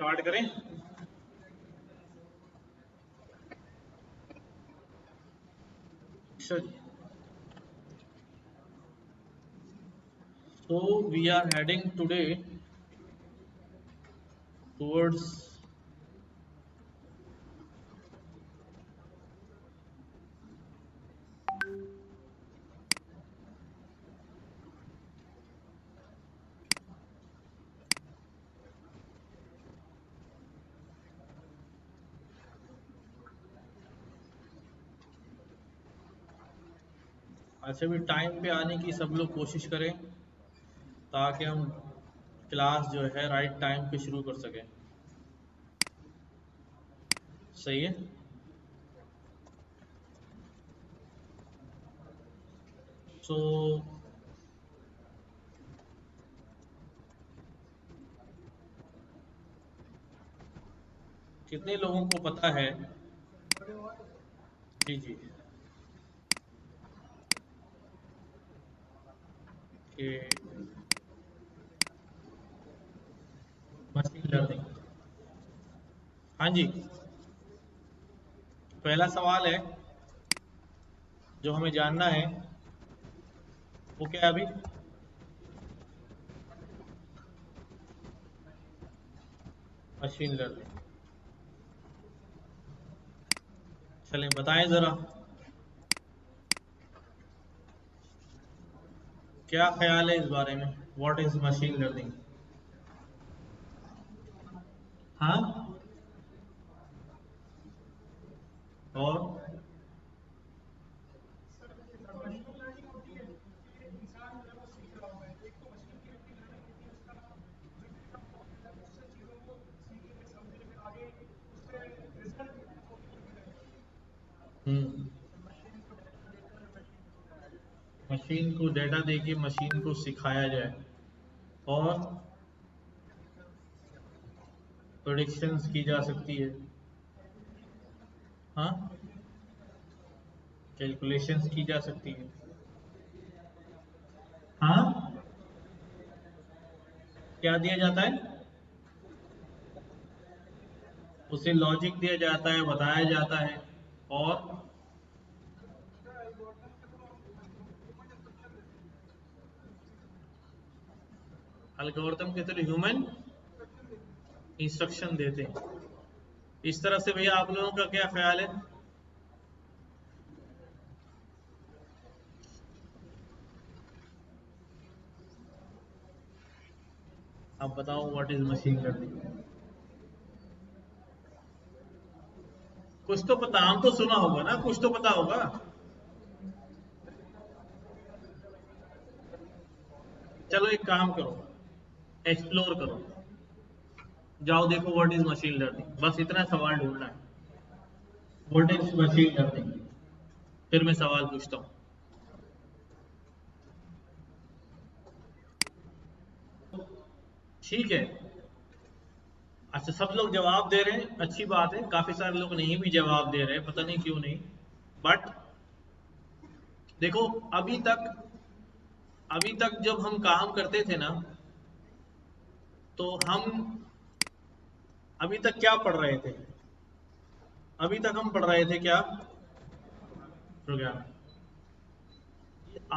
Start करें। So we are heading today towards अच्छा भी टाइम पे आने की सब लोग कोशिश करें ताकि हम क्लास जो है राइट टाइम पे शुरू कर सकें। सही है। तो कितने लोगों को पता है? जी जी कि मशीन लर्निंग। हाँ जी, पहला सवाल है जो हमें जानना है वो क्या है अभी? Machine learning. चलें बताएं जरा, क्या ख्याल है इस बारे में? What is machine learning? हाँ, और मशीन को डेटा देके मशीन को सिखाया जाए और प्रेडिक्शंस की जा सकती है। हाँ, कैलकुलेशंस की जा सकती है। हाँ, क्या दिया जाता है? उसे लॉजिक दिया जाता है, बताया जाता है और एल्गोरिथम के थ्रू ह्यूमन इंस्ट्रक्शन देते हैं। इस तरह से भैया आप लोगों का क्या ख्याल है? आप बताओ व्हाट इज मशीन लर्निंग? कुछ तो पता, हम तो सुना होगा ना, कुछ तो पता होगा। चलो एक काम करो, एक्सप्लोर करो, जाओ देखो व्हाट इज मशीन लर्निंग। बस इतना सवाल ढूंढना है, व्हाट इज मशीन लर्निंग। फिर मैं सवाल पूछता हूँ। ठीक है, अच्छा सब लोग जवाब दे रहे हैं, अच्छी बात है। काफी सारे लोग नहीं भी जवाब दे रहे हैं, पता नहीं क्यों नहीं। बट देखो, अभी तक जब हम काम करते थे ना, तो हम अभी तक क्या पढ़ रहे थे? अभी तक हम पढ़ रहे थे क्या? प्रोग्राम।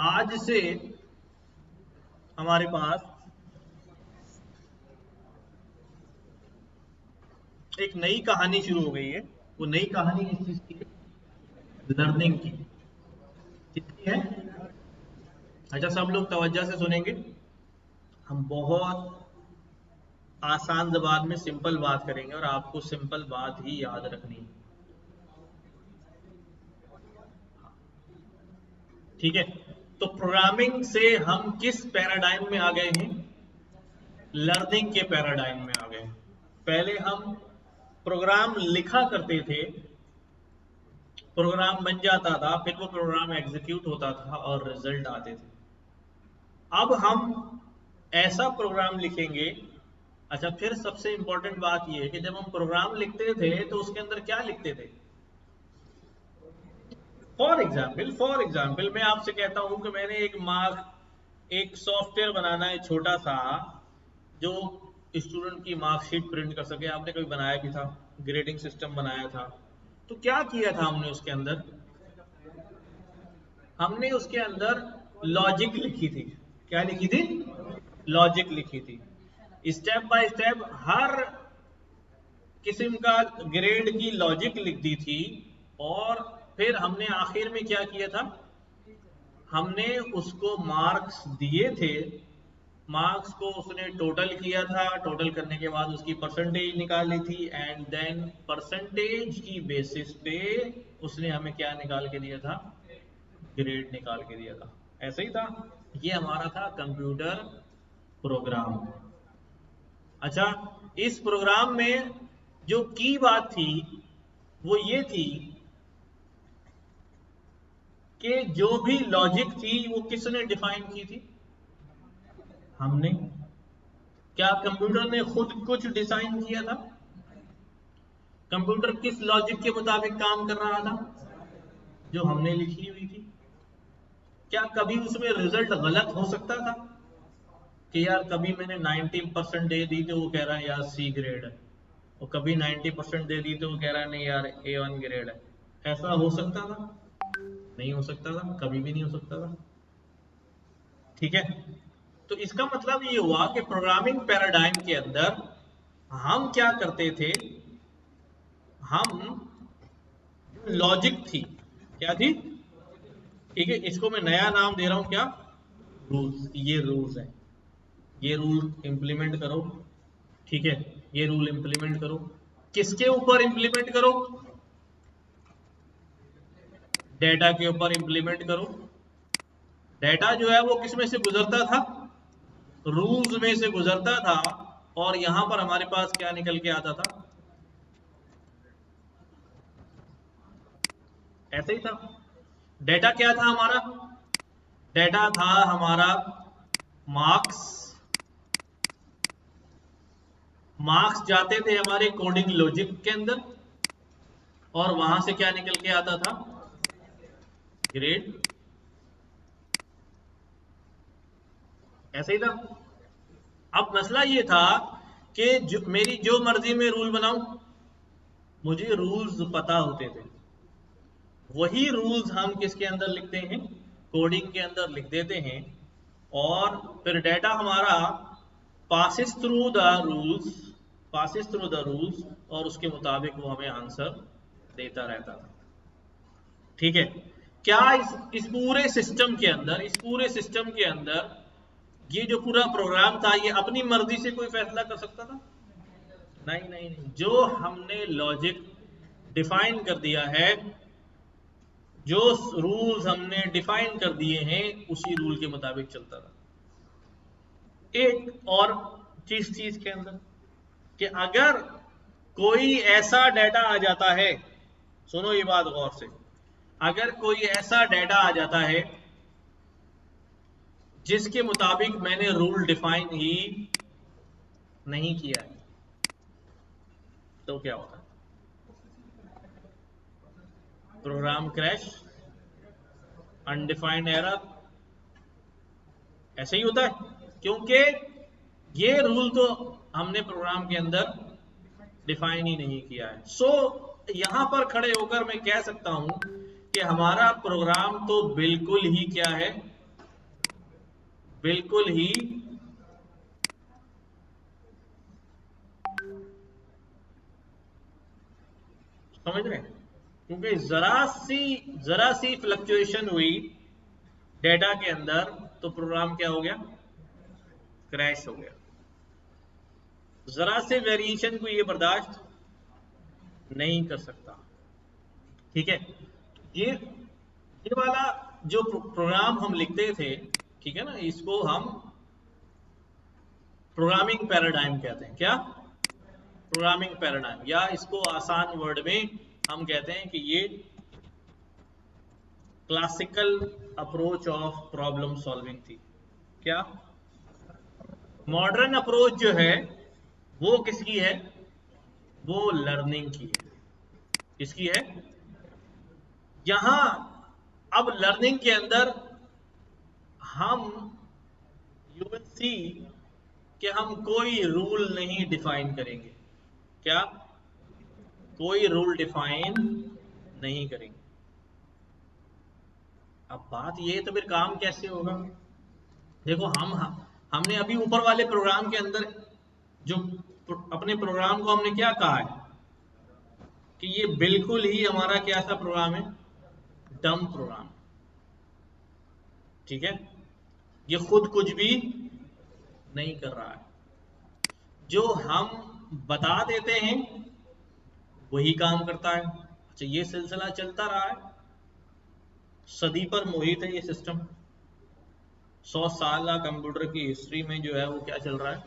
आज से हमारे पास एक नई कहानी शुरू हो गई है। वो नई कहानी किस चीज की है? लर्निंग की। किसकी है? अच्छा सब लोग तवज्जो से सुनेंगे। हम बहुत आसान जबान में सिंपल बात करेंगे और आपको सिंपल बात ही याद रखनी है। ठीक है, तो प्रोग्रामिंग से हम किस पैराडाइम में आ गए हैं? लर्निंग के पैराडाइम में आ गए। पहले हम प्रोग्राम लिखा करते थे, प्रोग्राम बन जाता था, फिर वो प्रोग्राम एग्जीक्यूट होता था और रिजल्ट आते थे। अब हम ऐसा प्रोग्राम लिखेंगे। अच्छा, फिर सबसे इंपॉर्टेंट बात यह है कि जब हम प्रोग्राम लिखते थे तो उसके अंदर क्या लिखते थे? फॉर एग्जाम्पल मैं आपसे कहता हूं कि मैंने एक सॉफ्टवेयर बनाना है छोटा सा, जो स्टूडेंट की मार्कशीट प्रिंट कर सके। आपने कभी बनाया भी था, ग्रेडिंग सिस्टम बनाया था, तो क्या किया था हमने उसके अंदर? हमने उसके अंदर लॉजिक लिखी थी। क्या लिखी थी? लॉजिक लिखी थी। स्टेप बाय स्टेप हर किस्म का ग्रेड की लॉजिक लिख दी थी। और फिर हमने आखिर में क्या किया था? हमने उसको मार्क्स दिए थे। मार्क्स को उसने टोटल किया था, टोटल करने के बाद उसकी परसेंटेज निकाली थी, एंड देन परसेंटेज की बेसिस पे उसने हमें क्या निकाल के दिया था? ग्रेड निकाल के दिया था। ऐसे ही था। ये हमारा था कंप्यूटर प्रोग्राम। अच्छा, इस प्रोग्राम में जो की बात थी वो ये थी कि जो भी लॉजिक थी वो किसने डिफाइन की थी? हमने। क्या कंप्यूटर ने खुद कुछ डिजाइन किया था? कंप्यूटर किस लॉजिक के मुताबिक काम कर रहा था? जो हमने लिखी हुई थी। क्या कभी उसमें रिजल्ट गलत हो सकता था कि यार कभी मैंने 90% दे दी तो वो कह रहा है यार सी ग्रेड है, और कभी 90% दे दी तो वो कह रहा है नहीं यार A1 ग्रेड है? ऐसा हो सकता था? नहीं हो सकता था, कभी भी नहीं हो सकता था। ठीक है। तो इसका मतलब ये हुआ कि प्रोग्रामिंग पैराडाइम के अंदर हम क्या करते थे? हम लॉजिक थी, क्या थी? ठीक है, इसको मैं नया नाम दे रहा हूं, क्या? रूल्स। ये रूल्स है, ये रूल इंप्लीमेंट करो। ठीक है, ये रूल इंप्लीमेंट करो। किसके ऊपर इंप्लीमेंट करो? डेटा के ऊपर इंप्लीमेंट करो। डेटा जो है वो किस में से गुजरता था? रूल्स में से गुजरता था। और यहां पर हमारे पास क्या निकल के आता था? ऐसे ही था। डेटा क्या था हमारा? डेटा था हमारा मार्क्स। मार्क्स जाते थे हमारे कोडिंग लॉजिक के अंदर, और वहां से क्या निकल के आता था? ग्रेड। ऐसे ही था। अब मसला ये था कि मेरी जो मर्जी में रूल बनाऊं, मुझे रूल्स पता होते थे। वही रूल्स हम किसके अंदर लिखते हैं? कोडिंग के अंदर लिख देते हैं। और फिर डेटा हमारा passes through the rules, passes through the rules, और उसके मुताबिक वो हमें आंसर देता रहता था। ठीक है। क्या इस पूरे सिस्टम के अंदर, इस पूरे सिस्टम के अंदर ये जो पूरा प्रोग्राम था ये अपनी मर्जी से कोई फैसला कर सकता था? नहीं नहीं नहीं। जो हमने लॉजिक डिफाइन कर दिया है, जो रूल्स हमने डिफाइन कर दिए हैं, उसी रूल के मुताबिक चलता था। एक और चीज चीज के अंदर कि अगर कोई ऐसा डेटा आ जाता है, सुनो ये बात गौर से, अगर कोई ऐसा डेटा आ जाता है जिसके मुताबिक मैंने रूल डिफाइन ही नहीं किया है, तो क्या होता है? Program crash, undefined error. ऐसे ही होता है, क्योंकि ये रूल तो हमने प्रोग्राम के अंदर डिफाइन ही नहीं किया है। सो यहां पर खड़े होकर मैं कह सकता हूं कि हमारा प्रोग्राम तो बिल्कुल ही क्या है? बिल्कुल ही समझ रहे हैं? क्योंकि जरा सी फ्लक्चुएशन हुई डेटा के अंदर तो प्रोग्राम क्या हो गया? क्रैश हो गया। जरा से वेरिएशन को ये बर्दाश्त नहीं कर सकता। ठीक है। ये वाला जो प्रोग्राम हम लिखते थे, ठीक है ना, इसको हम प्रोग्रामिंग पैराडाइम कहते हैं। क्या? प्रोग्रामिंग पैराडाइम, या इसको आसान वर्ड में हम कहते हैं कि ये classical approach of problem solving थी। क्या? मॉडर्न अप्रोच जो है वो किसकी है? वो लर्निंग की है। किसकी है? यहां अब लर्निंग के अंदर हम, यू विल सी कि हम कोई रूल नहीं डिफाइन करेंगे। क्या? कोई रूल डिफाइन नहीं करेंगे। अब बात ये है तो फिर काम कैसे होगा? देखो हमने अभी ऊपर वाले प्रोग्राम के अंदर जो अपने प्रोग्राम को हमने क्या कहा है कि ये बिल्कुल ही हमारा क्या सा प्रोग्राम है? डम प्रोग्राम। ठीक है, ये खुद कुछ भी नहीं कर रहा है। जो हम बता देते हैं वही काम करता है। अच्छा, ये सिलसिला चलता रहा है, सदी पर मोहित है ये सिस्टम। 100 साल कंप्यूटर की हिस्ट्री में जो है वो क्या चल रहा है?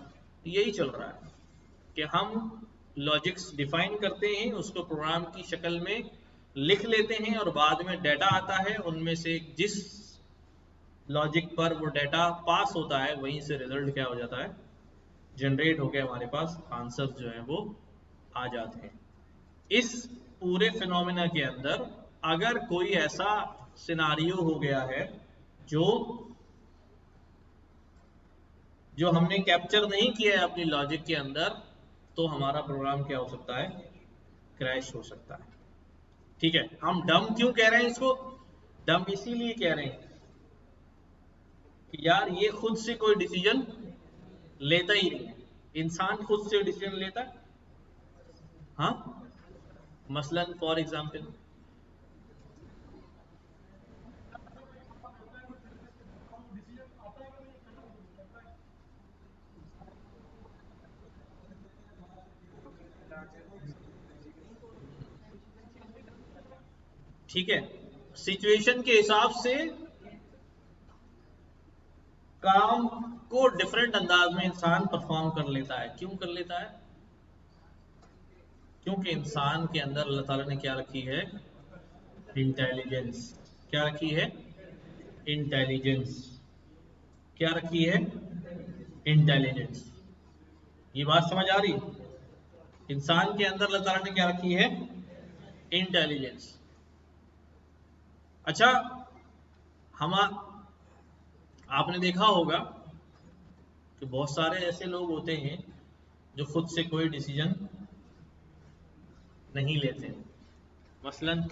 यही चल रहा है कि हम लॉजिक्स डिफाइन करते हैं, उसको प्रोग्राम की शक्ल में लिख लेते हैं और बाद में डाटा आता है, उनमें से जिस लॉजिक पर वो डाटा पास होता है वहीं से रिजल्ट क्या हो जाता है? जनरेट होकर हमारे पास आंसर जो है वो आ जाते हैं। इस पूरे फिनोमेना के अंदर अगर कोई ऐसा सिनारियो हो गया है जो हमने कैप्चर नहीं किया है अपनी लॉजिक के अंदर, तो हमारा प्रोग्राम क्या हो सकता है? क्रैश हो सकता है। ठीक है, हम डम क्यों कह रहे हैं इसको? डम इसीलिए कह रहे हैं कि यार ये खुद से कोई डिसीजन लेता ही नहीं है। इंसान खुद से डिसीजन लेता है? हाँ, मसलन फॉर एग्जाम्पल, ठीक है, सिचुएशन के हिसाब से काम को डिफरेंट अंदाज में इंसान परफॉर्म कर लेता है। क्यों कर लेता है? क्योंकि इंसान के अंदर अल्लाह ताला ने क्या रखी है? इंटेलिजेंस। क्या रखी है? इंटेलिजेंस। क्या रखी है? इंटेलिजेंस। ये बात समझ आ रही? इंसान के अंदर अल्लाह ताला ने क्या रखी है? इंटेलिजेंस। अच्छा, हम आपने देखा होगा कि बहुत सारे ऐसे लोग होते हैं जो खुद से कोई डिसीजन नहीं लेते। मसलन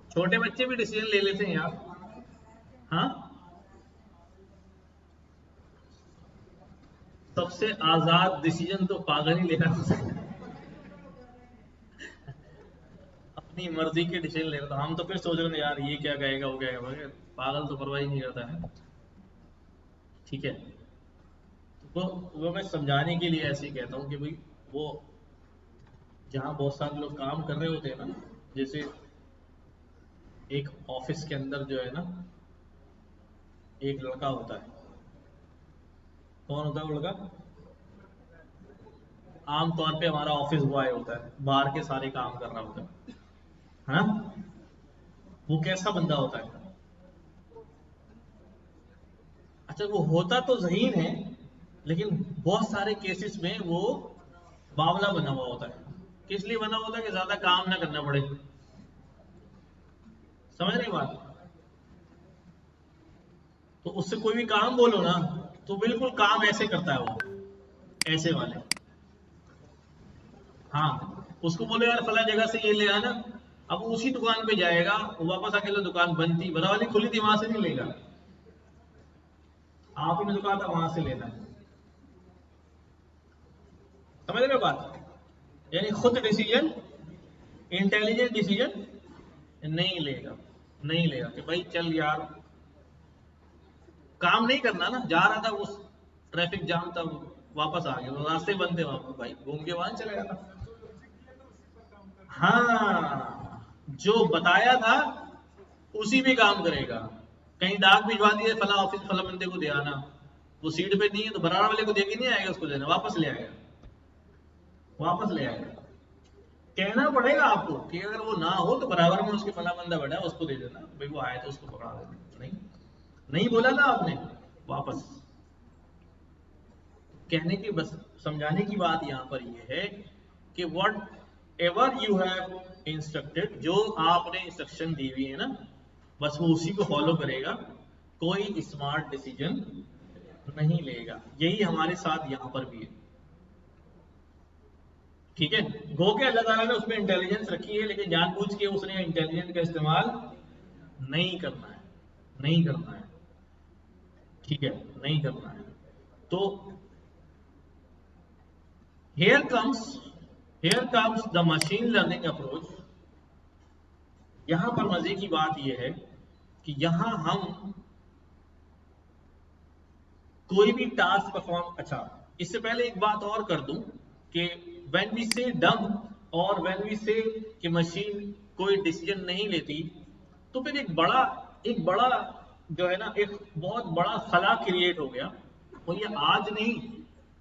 छोटे बच्चे भी डिसीजन ले लेते हैं यार। हाँ, सबसे आजाद डिसीजन तो पागल ही लेना हो सकता है। अपनी मर्जी के डिसीजन ले रहा था, हम तो फिर सोच रहे थे यार ये क्या कहेगा वो क्या कहेगा। पागल तो परवाह ही नहीं करता है। ठीक है, तो वो मैं समझाने के लिए ऐसे ही कहता हूँ कि भाई वो जहाँ बहुत सारे लोग काम कर रहे होते हैं ना, जैसे एक ऑफिस के अंदर जो है ना एक लड़का होता है। कौन होता है वो लड़का? आमतौर पे हमारा ऑफिस बॉय होता है, बाहर के सारे काम कर रहा होता है। हाँ, वो कैसा बंदा होता है? अच्छा, वो होता तो ज़हीन है, लेकिन बहुत सारे केसेस में वो बावला बना हुआ होता है। किस लिए बना हुआ होता है? कि ज्यादा काम ना करना पड़े। समझ रही बात? तो उससे कोई भी काम बोलो ना तो बिल्कुल काम ऐसे करता है वो, ऐसे वाले। हाँ, उसको बोलो यार फला जगह से ये ले आना, अब वो उसी दुकान पे जाएगा, वो वापस आके दुकान बंद थी, बड़ा वाली खुली थी, वहां से नहीं लेगा। आप ही ने दुकान था वहां से लेना है। समझ रहे हो बात? यानी खुद डिसीजन, इंटेलिजेंट डिसीजन नहीं लेगा। नहीं लेगा कि भाई चल यार काम नहीं करना ना, जा रहा था उस ट्रैफिक जाम था, वापस आ गया, रास्ते बंद थे, वापस भाई घूम के वहां चले जाता। हाँ, जो बताया था उसी पे काम करेगा। कहीं डाक भिजवा दिए फला ऑफिस फला बंदे को दे आना, वो सीट पे नहीं है तो बराड़ा वाले को दे के नहीं आएगा, उसको देना वापस ले आएगा। वापस ले आएगा। कहना पड़ेगा आपको कि अगर वो ना हो तो बराबर में उसके फला बंदा बैठा है उसको दे देना, भाई वो आया तो उसको पकड़ा देना। नहीं, नहीं बोला ना आपने, वापस। कहने की बस समझाने की बात यहाँ पर ये है कि what ever you have instructed, जो आपने इंस्ट्रक्शन दी हुई है ना, बस वो उसी को फॉलो करेगा। कोई स्मार्ट डिसीजन नहीं लेगा। यही हमारे साथ यहां पर भी है। ठीक है, गो के अल्लाह ताला ने उसमें इंटेलिजेंस रखी है, लेकिन जानबूझ के उसने इंटेलिजेंस का इस्तेमाल नहीं करना है, नहीं करना है। ठीक है, नहीं करना है। तो here comes here comes the machine learning approach। यहां पर मजे की बात यह है कि यहां हम कोई भी टास्क परफॉर्म, अच्छा इससे पहले एक बात और कर दूं कि व्हेन वी से डम और व्हेन वी से कि मशीन कोई डिसीजन नहीं लेती, तो फिर एक बड़ा जो है ना, एक बहुत बड़ा खला क्रिएट हो गया। और ये आज नहीं,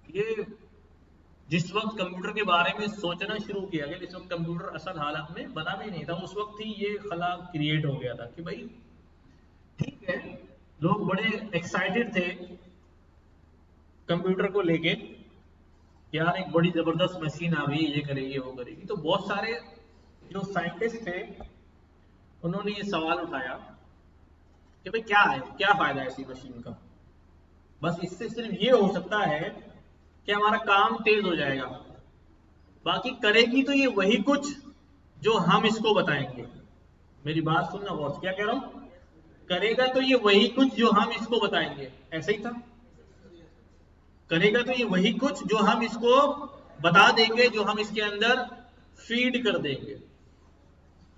ये जिस वक्त कंप्यूटर के बारे में सोचना शुरू किया गया, जिस वक्त कंप्यूटर असल हालत में बना भी नहीं था, उस वक्त ही ये खला क्रिएट हो गया था कि भाई ठीक है, लोग बड़े एक्साइटेड थे कंप्यूटर को लेके, यार एक बड़ी जबरदस्त मशीन आ गई, ये करेगी वो करेगी। तो बहुत सारे जो साइंटिस्ट थे उन्होंने ये सवाल उठाया कि भाई क्या है, क्या फायदा है ऐसी मशीन का। बस इससे सिर्फ ये हो सकता है कि हमारा काम तेज हो जाएगा, बाकी करेगी तो ये वही कुछ जो हम इसको बताएंगे। मेरी बात सुनना बहुत, क्या कह रहा हूं, करेगा तो ये वही कुछ जो हम इसको बताएंगे। ऐसा ही था, करेगा तो ये वही कुछ जो हम इसको बता देंगे, जो हम इसके अंदर फीड कर देंगे।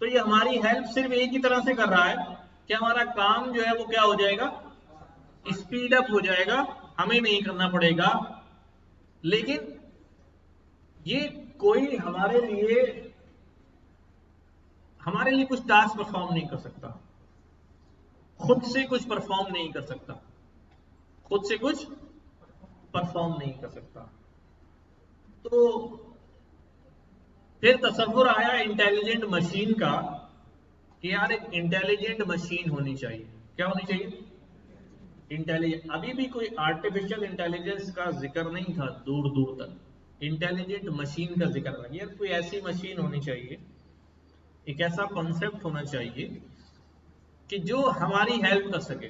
तो ये हमारी हेल्प सिर्फ एक ही तरह से कर रहा है कि हमारा काम जो है वो क्या हो जाएगा, स्पीड अप हो जाएगा, हमें नहीं करना पड़ेगा। लेकिन ये कोई हमारे लिए कुछ टास्क परफॉर्म नहीं कर सकता, खुद से कुछ परफॉर्म नहीं कर सकता, खुद से कुछ परफॉर्म नहीं कर सकता। तो फिर तसव्वुर आया इंटेलिजेंट मशीन का कि यार एक इंटेलिजेंट मशीन होनी चाहिए। क्या होनी चाहिए, इंटेलिजेंट। अभी भी कोई आर्टिफिशियल इंटेलिजेंस का जिक्र नहीं था दूर दूर तक, इंटेलिजेंट मशीन का जिक्र था। यार कोई ऐसी मशीन होनी चाहिए, एक ऐसा कॉन्सेप्ट होना चाहिए कि जो हमारी हेल्प कर सके,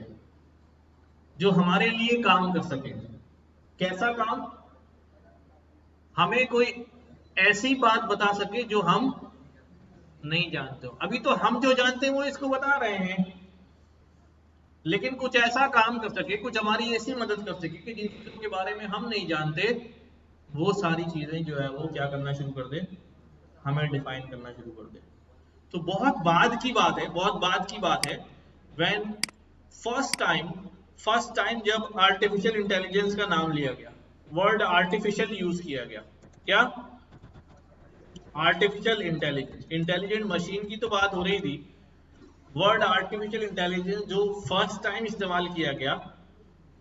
जो हमारे लिए काम कर सके। कैसा काम, हमें कोई ऐसी बात बता सके जो हम नहीं जानते हो। अभी तो हम जो जानते हैं वो इसको बता रहे हैं, लेकिन कुछ ऐसा काम कर सके, कुछ हमारी ऐसी मदद कर सके कि जिन चीजों के बारे में हम नहीं जानते, वो सारी चीजें जो है वो क्या करना शुरू कर दे, हमें डिफाइन करना शुरू कर दे। तो बहुत बाद की बात है, बहुत बाद की बात है, व्हेन फर्स्ट टाइम जब आर्टिफिशियल इंटेलिजेंस का नाम लिया गया, वर्ड आर्टिफिशियल यूज किया गया। क्या, आर्टिफिशियल इंटेलिजेंस, इंटेलिजेंट मशीन की तो बात हो रही थी, वर्ड आर्टिफिशियल इंटेलिजेंस जो फर्स्ट टाइम इस्तेमाल किया गया,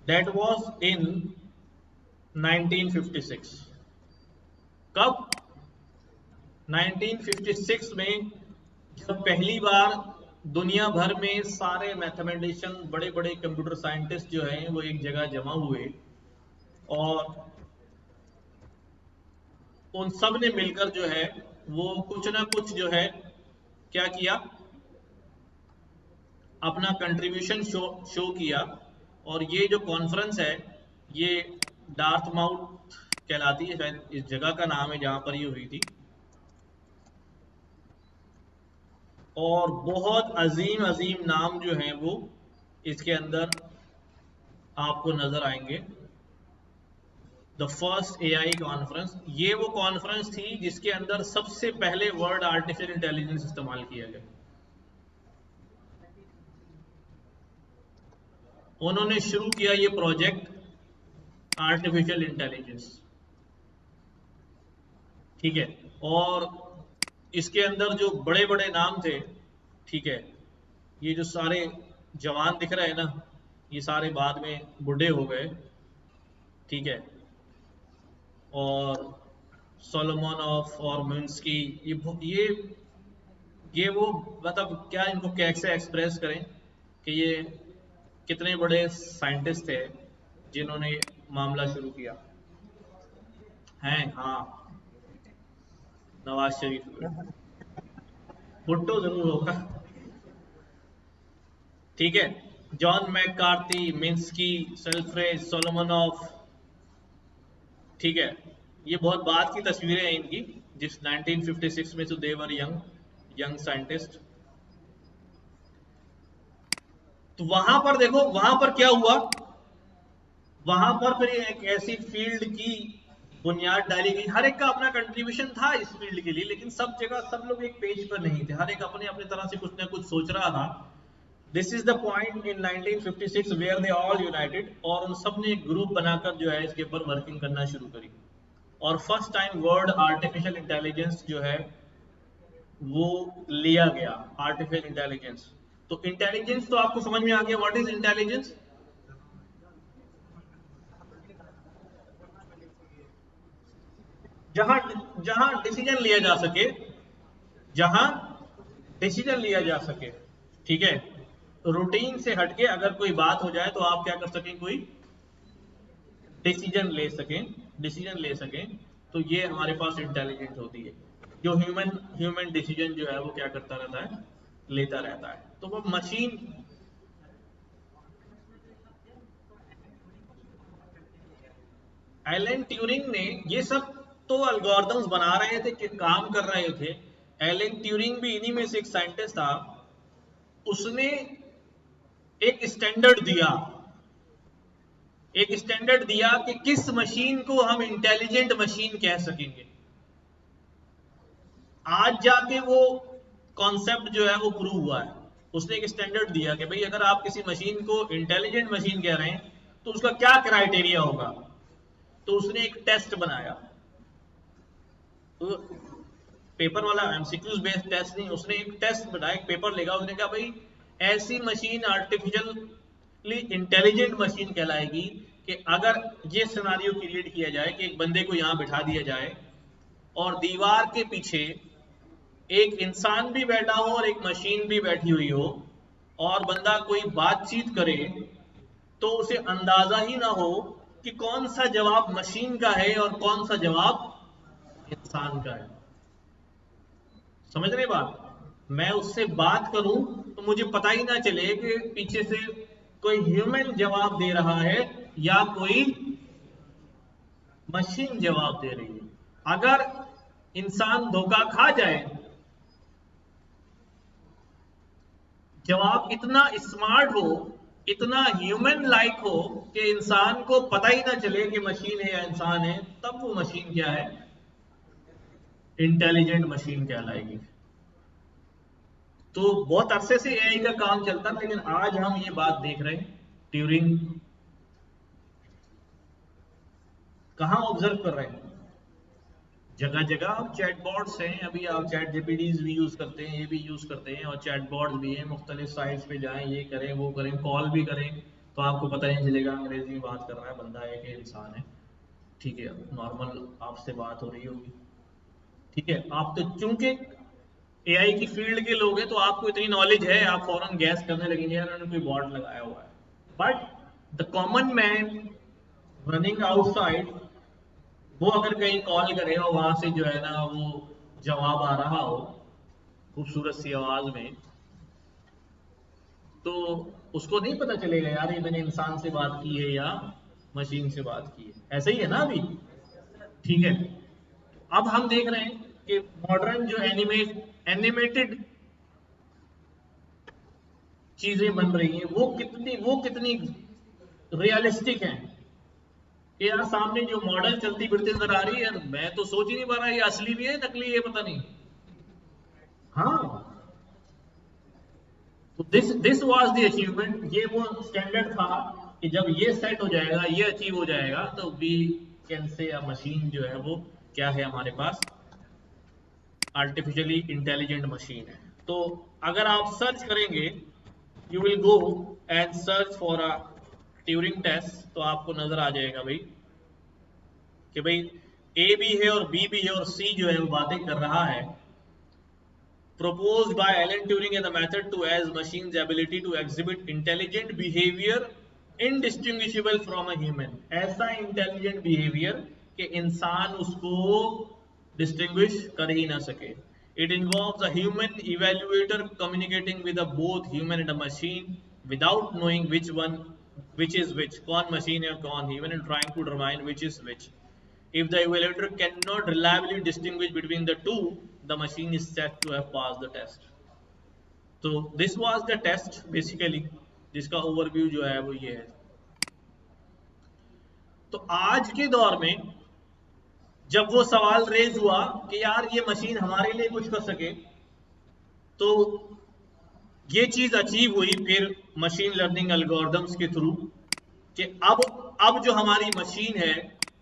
दैट वाज इन 1956। कब, 1956 में, जब पहली बार दुनिया भर में सारे मैथमेटिशियन, बड़े बड़े कंप्यूटर साइंटिस्ट जो हैं वो एक जगह जमा हुए, और उन सब ने मिलकर जो है वो कुछ ना कुछ जो है क्या किया, अपना कंट्रीब्यूशन शो किया। और ये जो कॉन्फ्रेंस है ये डार्थमाउथ कहलाती है, शायद इस जगह का नाम है जहां पर ये हुई थी। और बहुत अजीम अजीम नाम जो हैं वो इसके अंदर आपको नजर आएंगे। द फर्स्ट एआई कॉन्फ्रेंस, ये वो कॉन्फ्रेंस थी जिसके अंदर सबसे पहले वर्ड आर्टिफिशियल इंटेलिजेंस इस्तेमाल किया गया। उन्होंने शुरू किया ये प्रोजेक्ट आर्टिफिशियल इंटेलिजेंस। ठीक है, और इसके अंदर जो बड़े बड़े नाम थे, ठीक है, ये जो सारे जवान दिख रहे हैं ना, ये सारे बाद में बूढ़े हो गए। ठीक है, और सोलोमन ऑफ और मिन्स्की, ये वो, मतलब क्या इनको कैसे एक्सप्रेस करें कि ये कितने बड़े साइंटिस्ट थे जिन्होंने मामला शुरू किया है। हाँ, नवाज शरीफ, भुट्टो जरूर होगा। ठीक है, जॉन मैककार्थी, मिन्स्की, सेल्फ्रेज, सोलोमोनॉफ, ठीक है, ये बहुत बाद की तस्वीरें हैं इनकी, जिस 1956 में, तो दे वर यंग साइंटिस्ट। तो वहां पर देखो, वहां पर क्या हुआ, वहां पर फिर एक ऐसी फील्ड की बुनियाद डाली गई। हर एक का अपना कंट्रीब्यूशन था इस फील्ड के लिए, लेकिन सब जगह सब लोग एक पेज पर नहीं थे, हर एक अपने अपने तरह से कुछ ना कुछ सोच रहा था। This is the point in 1956 where they all united, और उन सब ने एक ग्रुप बनाकर जो है इसके ऊपर वर्किंग करना शुरू करी। और first time word artificial intelligence जो है वो लिया गया, आर्टिफिशियल इंटेलिजेंस। तो इंटेलिजेंस तो आपको समझ में आ गया, व्हाट इज इंटेलिजेंस? जहां जहां डिसीजन लिया जा सके, जहां डिसीजन लिया जा सके, ठीक है, रूटीन से हटके अगर कोई बात हो जाए तो आप क्या कर सकें, कोई डिसीजन ले सकें, डिसीजन ले सकें, तो ये हमारे पास इंटेलिजेंट होती है। जो ह्यूमन ह्यूमन डिसीजन जो है वो क्या करता रहता है, लेता रहता है। तो वो मशीन, एलन ट्यूरिंग ने ये सब तो एल्गोरिथम्स बना रहे थे कि काम कर रहे थे। एलन ट्यूरिंग भी इन्हीं में से एक साइंटिस्ट था। उसने एक स्टैंडर्ड दिया, एक स्टैंडर्ड दिया कि किस मशीन को हम इंटेलिजेंट मशीन कह सकेंगे। आज जाके वो कॉन्सेप्ट जो है वो प्रूव हुआ है। उसने एक स्टैंडर्ड दिया कि भाई अगर आप किसी मशीन को इंटेलिजेंट मशीन कह रहे हैं तो उसका क्या क्राइटेरिया होगा। तो उसने एक टेस्ट बनाया, तो पेपर वाला एमसीक्यूज बेस्ड टेस्ट नहीं, उसने एक टेस्ट बनाया, एक पेपर लेगा, उसने कहा भाई ऐसी मशीन आर्टिफिशियली इंटेलिजेंट मशीन कहलाएगी कि अगर ये सिनारियो क्रिएट किया जाए कि एक बंदे को यहां बिठा दिया जाए और दीवार के पीछे एक इंसान भी बैठा हो और एक मशीन भी बैठी हुई हो, और बंदा कोई बातचीत करे तो उसे अंदाजा ही ना हो कि कौन सा जवाब मशीन का है और कौन सा जवाब इंसान का है। समझ रहे बात? मैं उससे बात करूं तो मुझे पता ही ना चले कि पीछे से कोई ह्यूमन जवाब दे रहा है या कोई मशीन जवाब दे रही है। अगर इंसान धोखा खा जाए, जवाब इतना स्मार्ट हो, इतना ह्यूमन लाइक हो कि इंसान को पता ही ना चले कि मशीन है या इंसान है, तब वो मशीन क्या है, इंटेलिजेंट मशीन कहलाएगी। तो बहुत अरसे से एआई का काम चलता, लेकिन आज हम ये बात देख रहे हैं। ट्यूरिंग कहां ऑब्जर्व कर रहे हैं, जगह जगह अब चैटबॉट्स हैं। अभी आप चैट जीपीटीज भी यूज करते हैं, ये भी यूज करते हैं, और चैटबॉट्स भी हैं। मुख्तलिफ साइट्स पे जाएं, ये करें वो करें, कॉल भी करें तो आपको पता नहीं चलेगा अंग्रेजी में बात कर रहा है बंदा है कि इंसान है। ठीक है, नॉर्मल आपसे बात हो रही होगी, ठीक है। आप तो चूंकि एआई की फील्ड के लोग हैं तो आपको इतनी नॉलेज है, आप फौरन गैस करने लगेंगे यार उन्होंने कोई बॉट लगाया हुआ है। But the common man running outside, वो अगर कहीं कॉल करे और वहां से जो है ना वो जवाब आ रहा हो खूबसूरत सी आवाज में, तो उसको नहीं पता चलेगा यार ये मैंने इंसान से बात की है या मशीन से बात की है। ऐसा ही है ना अभी, ठीक है। अब हम देख रहे हैं कि मॉडर्न जो एनिमेटेड चीजें बन रही हैं वो कितनी रियलिस्टिक हैं। कि यार सामने जो मॉडल चलती फिरती नजर आ रही है यार, मैं तो सोच ही नहीं पा रहा ये असली भी है नकली है, पता नहीं। हाँ, तो दिस वाज द अचीवमेंट, ये वो स्टैंडर्ड था कि जब ये सेट हो जाएगा, ये अचीव हो जाएगा, तो we can say a machine जो है वो क्या है हमारे पास, आर्टिफिशियली इंटेलिजेंट मशीन है। तो अगर आप सर्च करेंगे, you will go and search for a Turing test, तो आपको नजर आ जाएगा भाई कि भाई ए भी है और बी भी है और सी जो है वो बातें कर रहा है। Proposed by Alan Turing as a method to as machine's ability to exhibit intelligent behavior indistinguishable from a human, ऐसा intelligent behavior कि इंसान उसको distinguish कर ही ना सके। It involves a human evaluator communicating with a both human and a machine without knowing which is which, कौन machine है कौन, even in trying to determine which is which. If the evaluator cannot reliably distinguish between the two, the machine is said to have passed the test. तो this was the test basically, जिसका overview जो है वो ये है. तो आज के दौर में जब वो सवाल रेज हुआ कि यार ये मशीन हमारे लिए कुछ कर सके, तो ये चीज अचीव हुई फिर मशीन लर्निंग एल्गोरिथम्स के थ्रू कि अब जो हमारी मशीन है,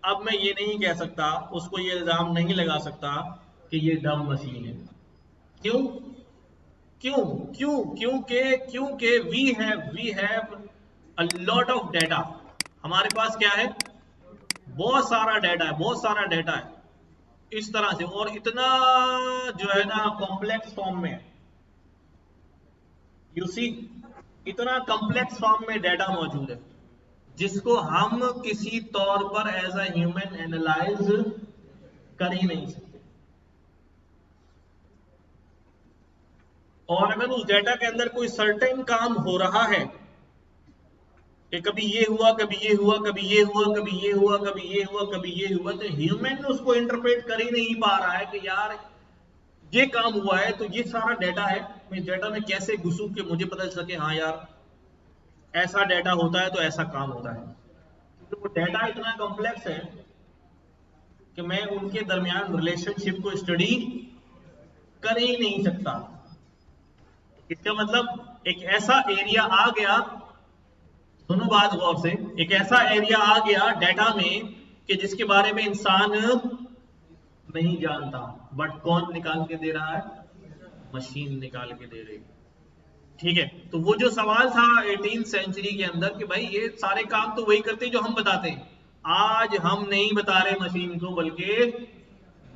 अब मैं ये नहीं कह सकता, उसको ये इल्जाम नहीं लगा सकता कि ये डम मशीन है. क्यों क्यों क्यों क्योंकि we have a lot of data. हमारे पास क्या है, बहुत सारा डेटा है, बहुत सारा डेटा है इस तरह से, और इतना जो है ना कॉम्प्लेक्स फॉर्म में, यू सी, इतना कॉम्प्लेक्स फॉर्म में डेटा मौजूद है जिसको हम किसी तौर पर एज अ ह्यूमन एनालाइज कर ही नहीं सकते. और अगर उस डेटा के अंदर कोई सर्टेन काम हो रहा है कि कभी ये हुआ, कभी ये हुआ, कभी ये हुआ, कभी ये हुआ, कभी ये हुआ, कभी ये हुआ, तो ह्यूमन उसको इंटरप्रेट कर ही नहीं पा रहा है कि यार ये काम हुआ है, तो ये सारा डेटा है, मैं इस डेटा में कैसे घुसूं कि मुझे पता चल सके हाँ यार ऐसा डेटा होता है तो ऐसा काम होता है. तो वो डेटा इतना कॉम्प्लेक्स है कि मैं उनके दरमियान रिलेशनशिप को स्टडी कर ही नहीं सकता. इसका मतलब एक ऐसा एरिया आ गया, सुनो बात गौर से, एक ऐसा एरिया आ गया डेटा में कि जिसके बारे में इंसान नहीं जानता, बट कौन निकाल के दे रहा है, मशीन निकाल के दे रही. ठीक है, तो वो जो सवाल था 18th सेंचुरी के अंदर कि भाई ये सारे काम तो वही करते हैं जो हम बताते हैं, आज हम नहीं बता रहे मशीन को, बल्कि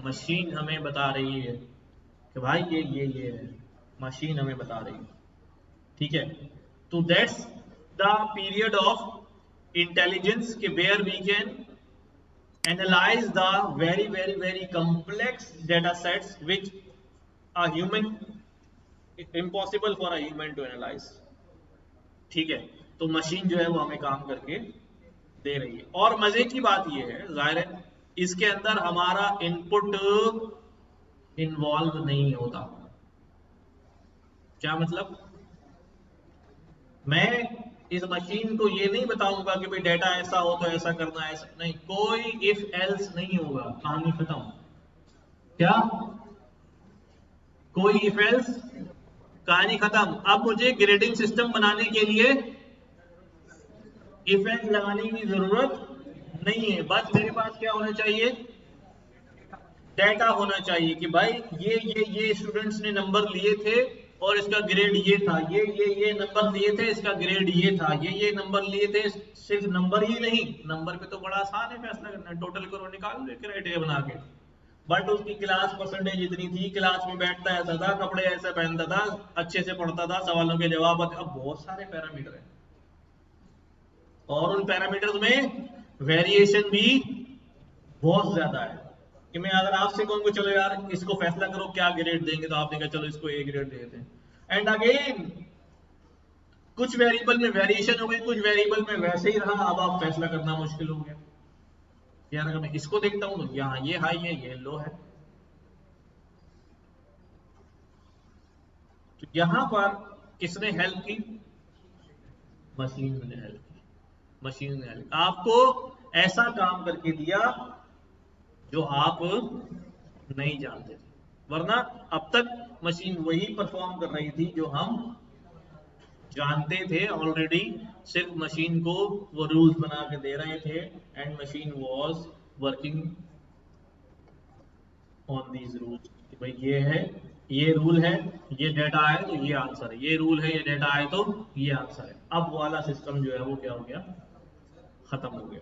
मशीन हमें बता रही है कि भाई ये है, मशीन हमें बता रही है. ठीक है, तो that's the period of intelligence के where we can analyse the very very very complex data sets which a human impossible for a human to analyse. ठीक है, तो मशीन जो है वो हमें काम करके दे रही है. और मजे की बात ये है, जाहिर है इसके अंदर हमारा इनपुट इन्वॉल्व नहीं होता. क्या मतलब, मैं इस मशीन को ये नहीं बताऊंगा कि भाई डेटा ऐसा हो तो ऐसा करना है, ऐसा नहीं, कोई इफ एल्स नहीं होगा, कहानी खत्म. क्या, कोई इफ एल्स, कहानी खत्म. अब मुझे ग्रेडिंग सिस्टम बनाने के लिए इफ एल्स लगाने की जरूरत नहीं है. बस मेरे पास क्या होना चाहिए, डेटा होना चाहिए कि भाई ये स्टूडेंट्स ने नंबर लिए थे और इसका ग्रेड ये था, ये नंबर लिए थे, इसका ग्रेड ये था, ये नंबर लिए थे. सिर्फ नंबर ही नहीं, नंबर पे तो बड़ा आसान है फैसला करना, टोटल करो निकाल लो क्राइटेरिया बना के. बट उसकी क्लास परसेंटेज इतनी थी, क्लास में बैठता ऐसा था, कपड़े ऐसे पहनता था, अच्छे से पढ़ता था, सवालों के जवाब. अब बहुत सारे पैरामीटर है और उन पैरामीटर्स में वेरिएशन भी बहुत ज्यादा है. कि मैं अगर आपसे कहूँ चलो यार इसको फैसला करो क्या ग्रेड देंगे, तो आपने कहा चलो इसको ए ग्रेड दे देते हैं. एंड अगेन कुछ वेरिएबल में वेरिएशन हो गई, कुछ वेरिएबल में वैसे ही रहा, अब आप फैसला करना मुश्किल हो गया. यार अगर मैं इसको देखता हूं तो यहाँ ये हाई है, ये लो है. तो यहां पर किसने हेल्प की, मशीन ने हेल्प की. मशीन ने हेल्प आपको ऐसा काम करके दिया जो आप नहीं जानते थे, वरना अब तक मशीन वही परफॉर्म कर रही थी जो हम जानते थे ऑलरेडी. सिर्फ मशीन को वो रूल्स बना के दे रहे थे and machine was working on these rules. भाई ये है, ये रूल है, ये डेटा है तो ये आंसर है, ये रूल है, ये डेटा है तो ये आंसर है. अब वाला सिस्टम जो है वो क्या हो गया, खत्म हो गया.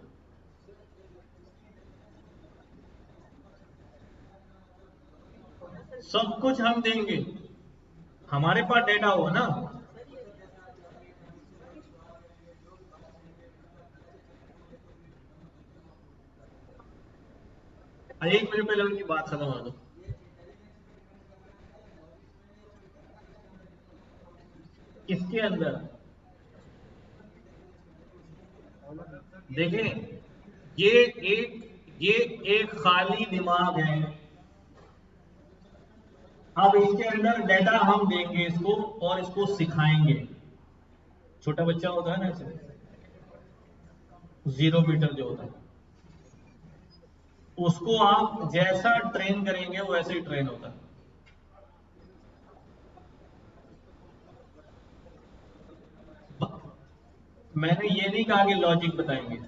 सब कुछ हम देंगे, हमारे पास डेटा हो ना. एक मिनट पहले उनकी बात खत्म हो दो. इसके अंदर देखें, ये ये एक खाली दिमाग है। अब इसके अंदर डाटा हम देंगे इसको और इसको सिखाएंगे। छोटा बच्चा होता है ना, ऐसे 0 मीटर जो होता है, उसको आप जैसा ट्रेन करेंगे वो वैसे ही ट्रेन होता है। मैंने ये नहीं कहा कि लॉजिक बताएंगे,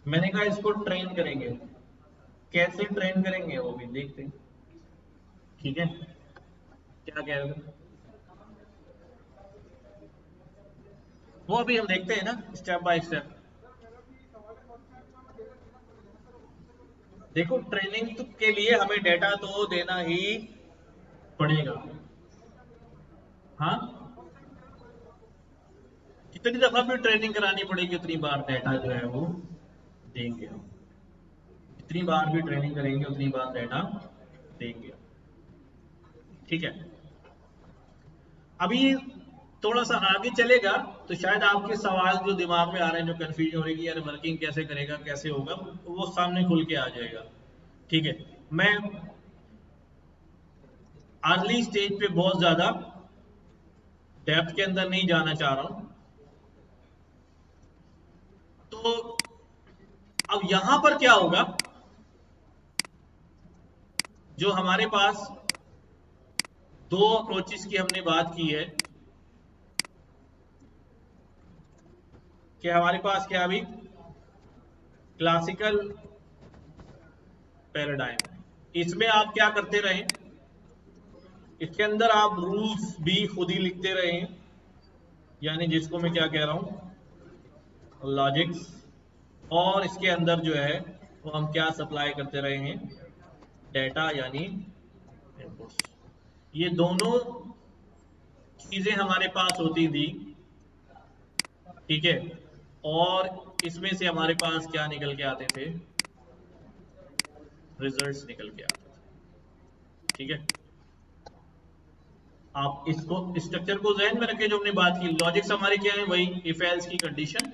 मैंने कहा इसको ट्रेन करेंगे। कैसे ट्रेन करेंगे वो भी देखते हैं। ठीक है, क्या कह रहे थे? वो अभी हम देखते हैं ना, स्टेप बाय स्टेप। देखो, ट्रेनिंग के लिए हमें डेटा तो देना ही पड़ेगा। हाँ, जितनी दफा भी ट्रेनिंग करानी पड़ेगी उतनी बार डेटा जो है वो देंगे हम। जितनी बार भी ट्रेनिंग करेंगे उतनी बार डेटा देंगे। ठीक है, अभी थोड़ा सा आगे चलेगा तो शायद आपके सवाल जो दिमाग में आ रहे हैं, जो कंफ्यूजन हो रही है कि यार वर्किंग कैसे करेगा, कैसे होगा, वो सामने खुल के आ जाएगा। ठीक है, मैं अर्ली स्टेज पे बहुत ज्यादा डेप्थ के अंदर नहीं जाना चाह रहा हूं। तो अब यहां पर क्या होगा, जो हमारे पास दो अप्रोचेस की हमने बात की है कि हमारे पास क्या अभी क्लासिकल पैराडाइम, इसमें आप क्या करते रहे, इसके अंदर आप रूल्स भी खुद ही लिखते रहे, यानी जिसको मैं क्या कह रहा हूं, लॉजिक्स। और इसके अंदर जो है वो हम क्या सप्लाई करते रहे हैं, डेटा यानी इनपुट्स। ये दोनों चीजें हमारे पास होती थी। ठीक है, और इसमें से हमारे पास क्या निकल के आते थे, रिजल्ट्स निकल के आते थे। ठीक है, आप इसको स्ट्रक्चर को ध्यान में रखें, जो हमने बात की। लॉजिक्स हमारे क्या है, वही इफ एल्स की कंडीशन।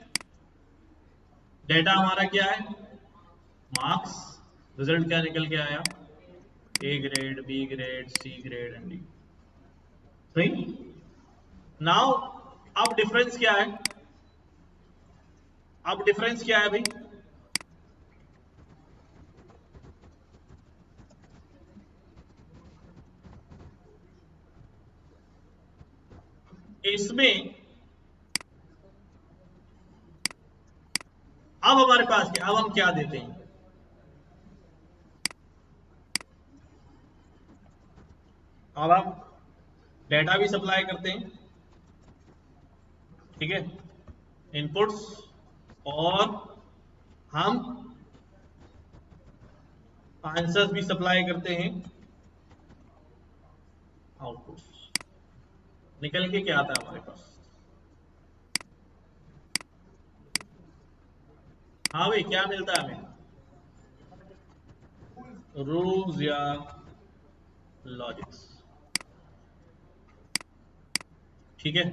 डेटा हमारा क्या है, मार्क्स। रिजल्ट क्या निकल के आया, A grade, B grade, C grade and D. सही। नाउ अब डिफरेंस क्या है, अब डिफरेंस क्या है भाई, इसमें अब हमारे पास क्या, अब हम क्या देते हैं, अब हम डेटा भी सप्लाई करते हैं। ठीक है, इनपुट्स, और हम आंसर्स भी सप्लाई करते हैं, आउटपुट्स। निकल के क्या आता है हमारे पास, हाँ भाई क्या मिलता है हमें, रूल्स या लॉजिक्स। ठीक है,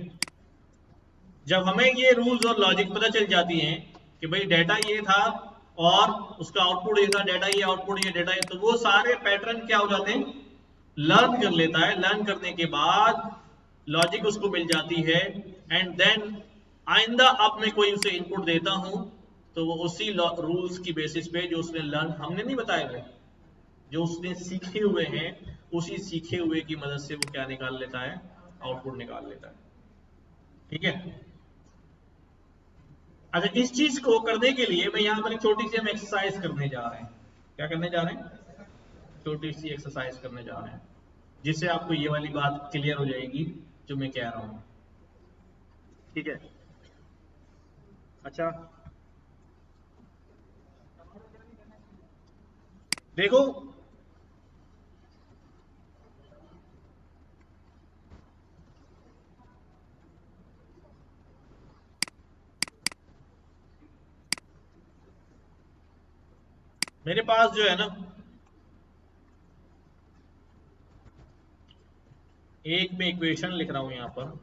जब हमें ये रूल्स और लॉजिक पता चल जाती हैं कि भाई डेटा ये था और उसका आउटपुट ये था, डेटा ये, आउटपुट ये, डेटा ये, तो वो सारे पैटर्न क्या हो जाते हैं, लर्न कर लेता है। लर्न करने के बाद लॉजिक उसको मिल जाती है, एंड देन आइंदा अब मैं कोई उसे इनपुट देता हूं तो वो उसी रूल्स की बेसिस पे जो उसने लर्न, हमने नहीं बताए हुए, जो उसने सीखे हुए हैं, उसी सीखे हुए की मदद से वो क्या निकाल लेता है, आउटपुट निकाल लेता है। ठीक है, अच्छा, इस चीज को करने के लिए मैं यहां पर एक छोटी सी हम एक्सरसाइज करने जा रहे हैं। क्या करने जा रहे हैं, छोटी सी एक्सरसाइज करने जा रहे हैं, जिससे आपको ये वाली बात क्लियर हो जाएगी जो मैं कह रहा हूं। ठीक है, अच्छा देखो, मेरे पास जो है ना, एक मैं इक्वेशन लिख रहा हूं यहां पर।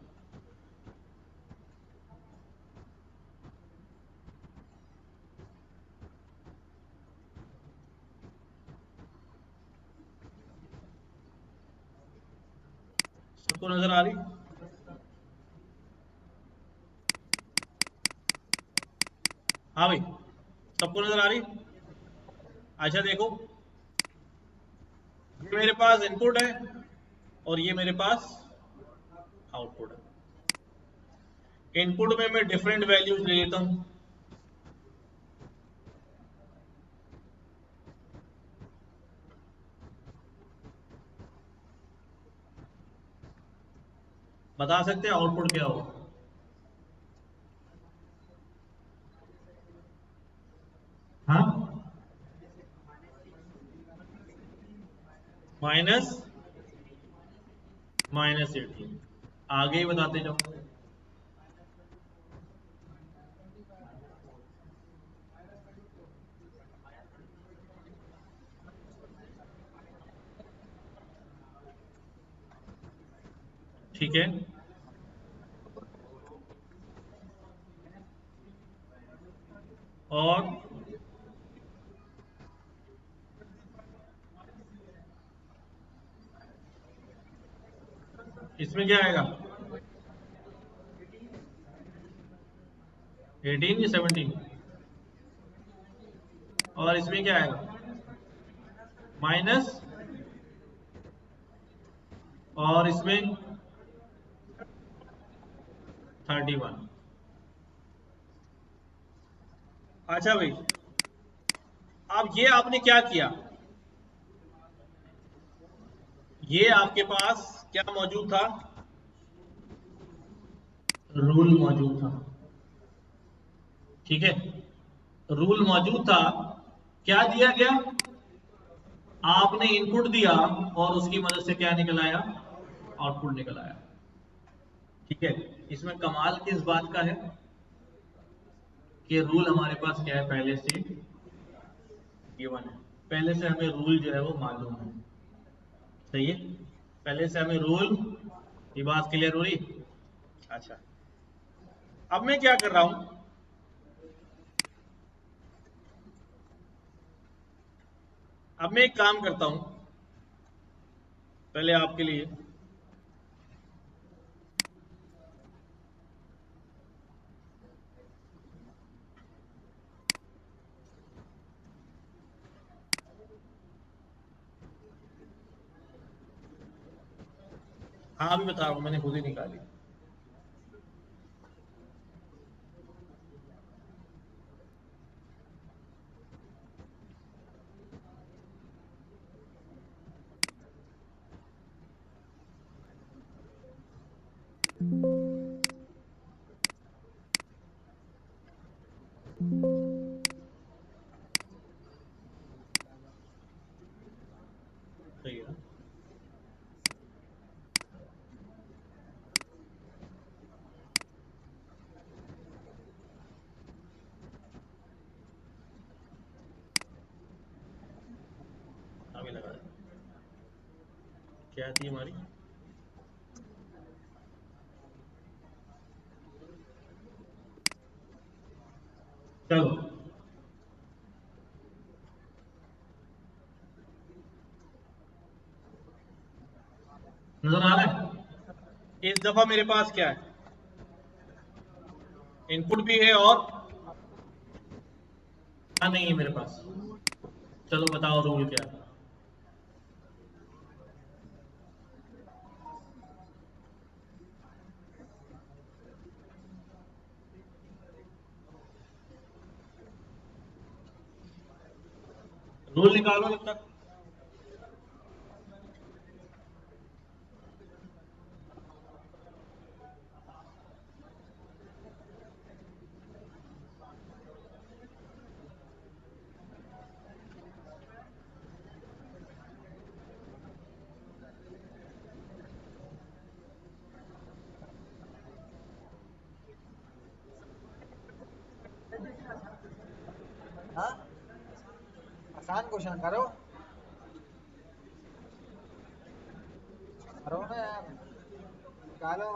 सबको नजर आ रही? हाँ भाई, सबको नजर आ रही? अच्छा देखो, ये मेरे पास इनपुट है और ये मेरे पास आउटपुट है। इनपुट में मैं डिफरेंट वैल्यूज ले लेता हूं। बता सकते हैं आउटपुट क्या होगा? हाँ, माइनस -18। आगे ही बताते जाओ। ठीक है, और इसमें क्या आएगा? 18 या 17? और इसमें क्या आएगा? माइनस, और इसमें 31। अच्छा भाई, अब ये आपने क्या किया? ये आपके पास क्या मौजूद था? रूल मौजूद था। ठीक है, रूल मौजूद था। क्या दिया गया? आपने इनपुट दिया और उसकी मदद से क्या निकल आया? आउटपुट निकल आया। ठीक है, इसमें कमाल किस बात का है कि रूल हमारे पास क्या है, पहले से गिवन है। पहले से हमें रूल जो है वो मालूम है। सही है, पहले से हमें रूल, ये बात क्लियर हो रही? अच्छा, अब मैं क्या कर रहा हूं, अब मैं एक काम करता हूं पहले आपके लिए। हाँ, अभी बता रहा हूं, मैंने खुद ही निकाली। सही है ना? अभी लगा दे। क्या थी हमारी? चलो, नजर आ रहा है? इस दफा मेरे पास क्या है? इनपुट भी है और नहीं है मेरे पास। चलो बताओ रूल क्या है? रूल निकालो जब तक। हाँ, आसान क्वेश्चन करो। करो ना यार, निकालो।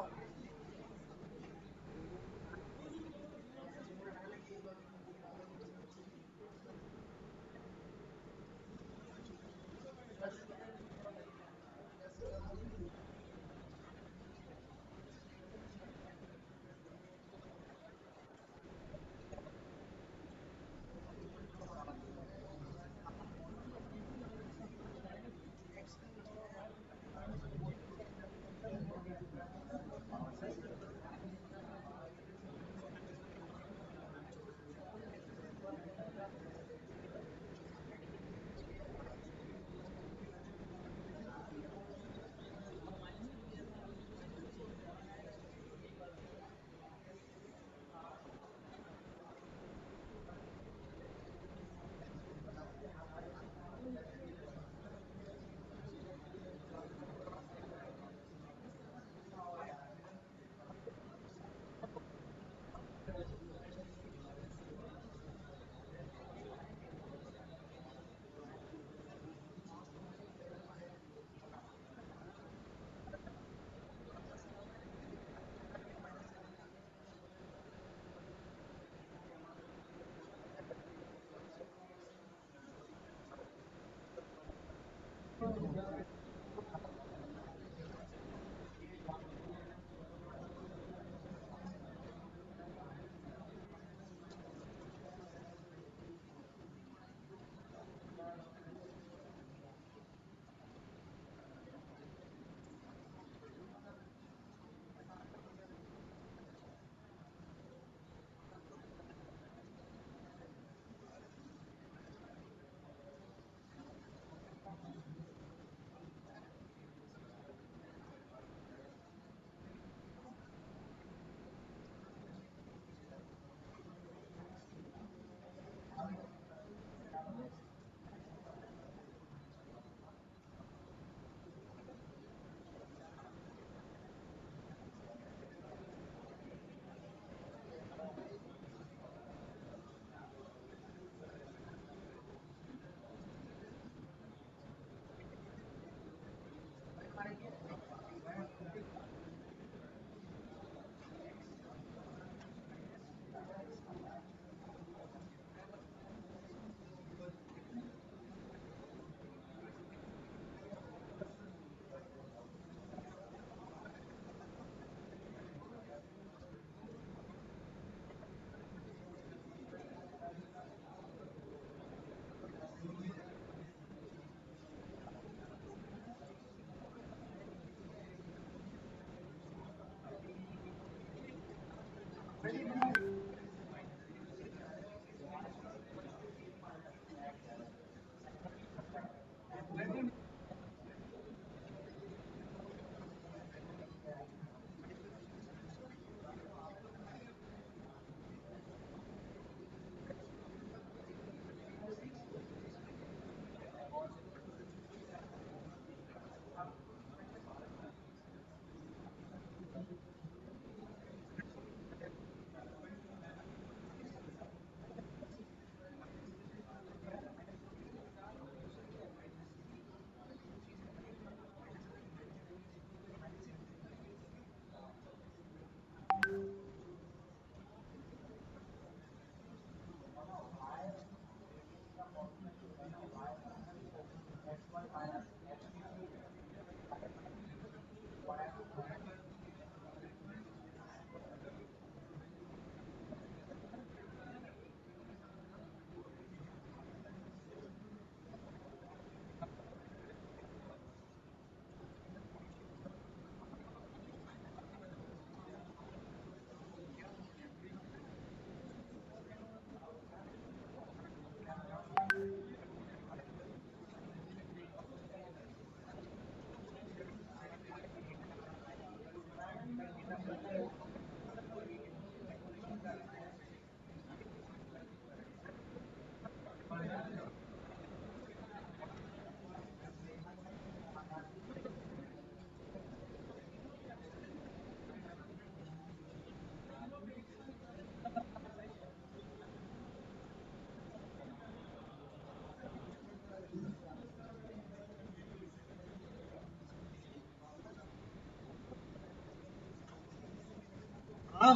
हाँ,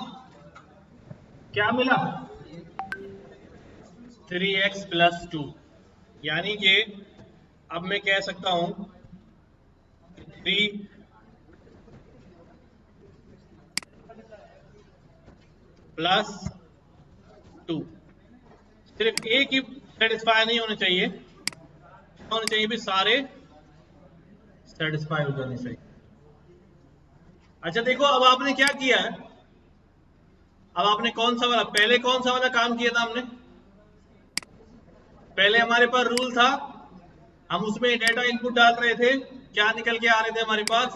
क्या मिला? 3x + 2, यानी कि अब मैं कह सकता हूं 3 + 2। सिर्फ एक ही सेटिस्फाई नहीं होने चाहिए, होने चाहिए भी सारे सेटिस्फाई हो जाने चाहिए। अच्छा देखो, अब आपने क्या किया है, अब आपने कौन सा वाला, पहले कौन सा वाला काम किया था हमने? पहले हमारे पास रूल था, हम उसमें डेटा इनपुट डाल रहे थे, क्या निकल के आ रहे थे हमारे पास?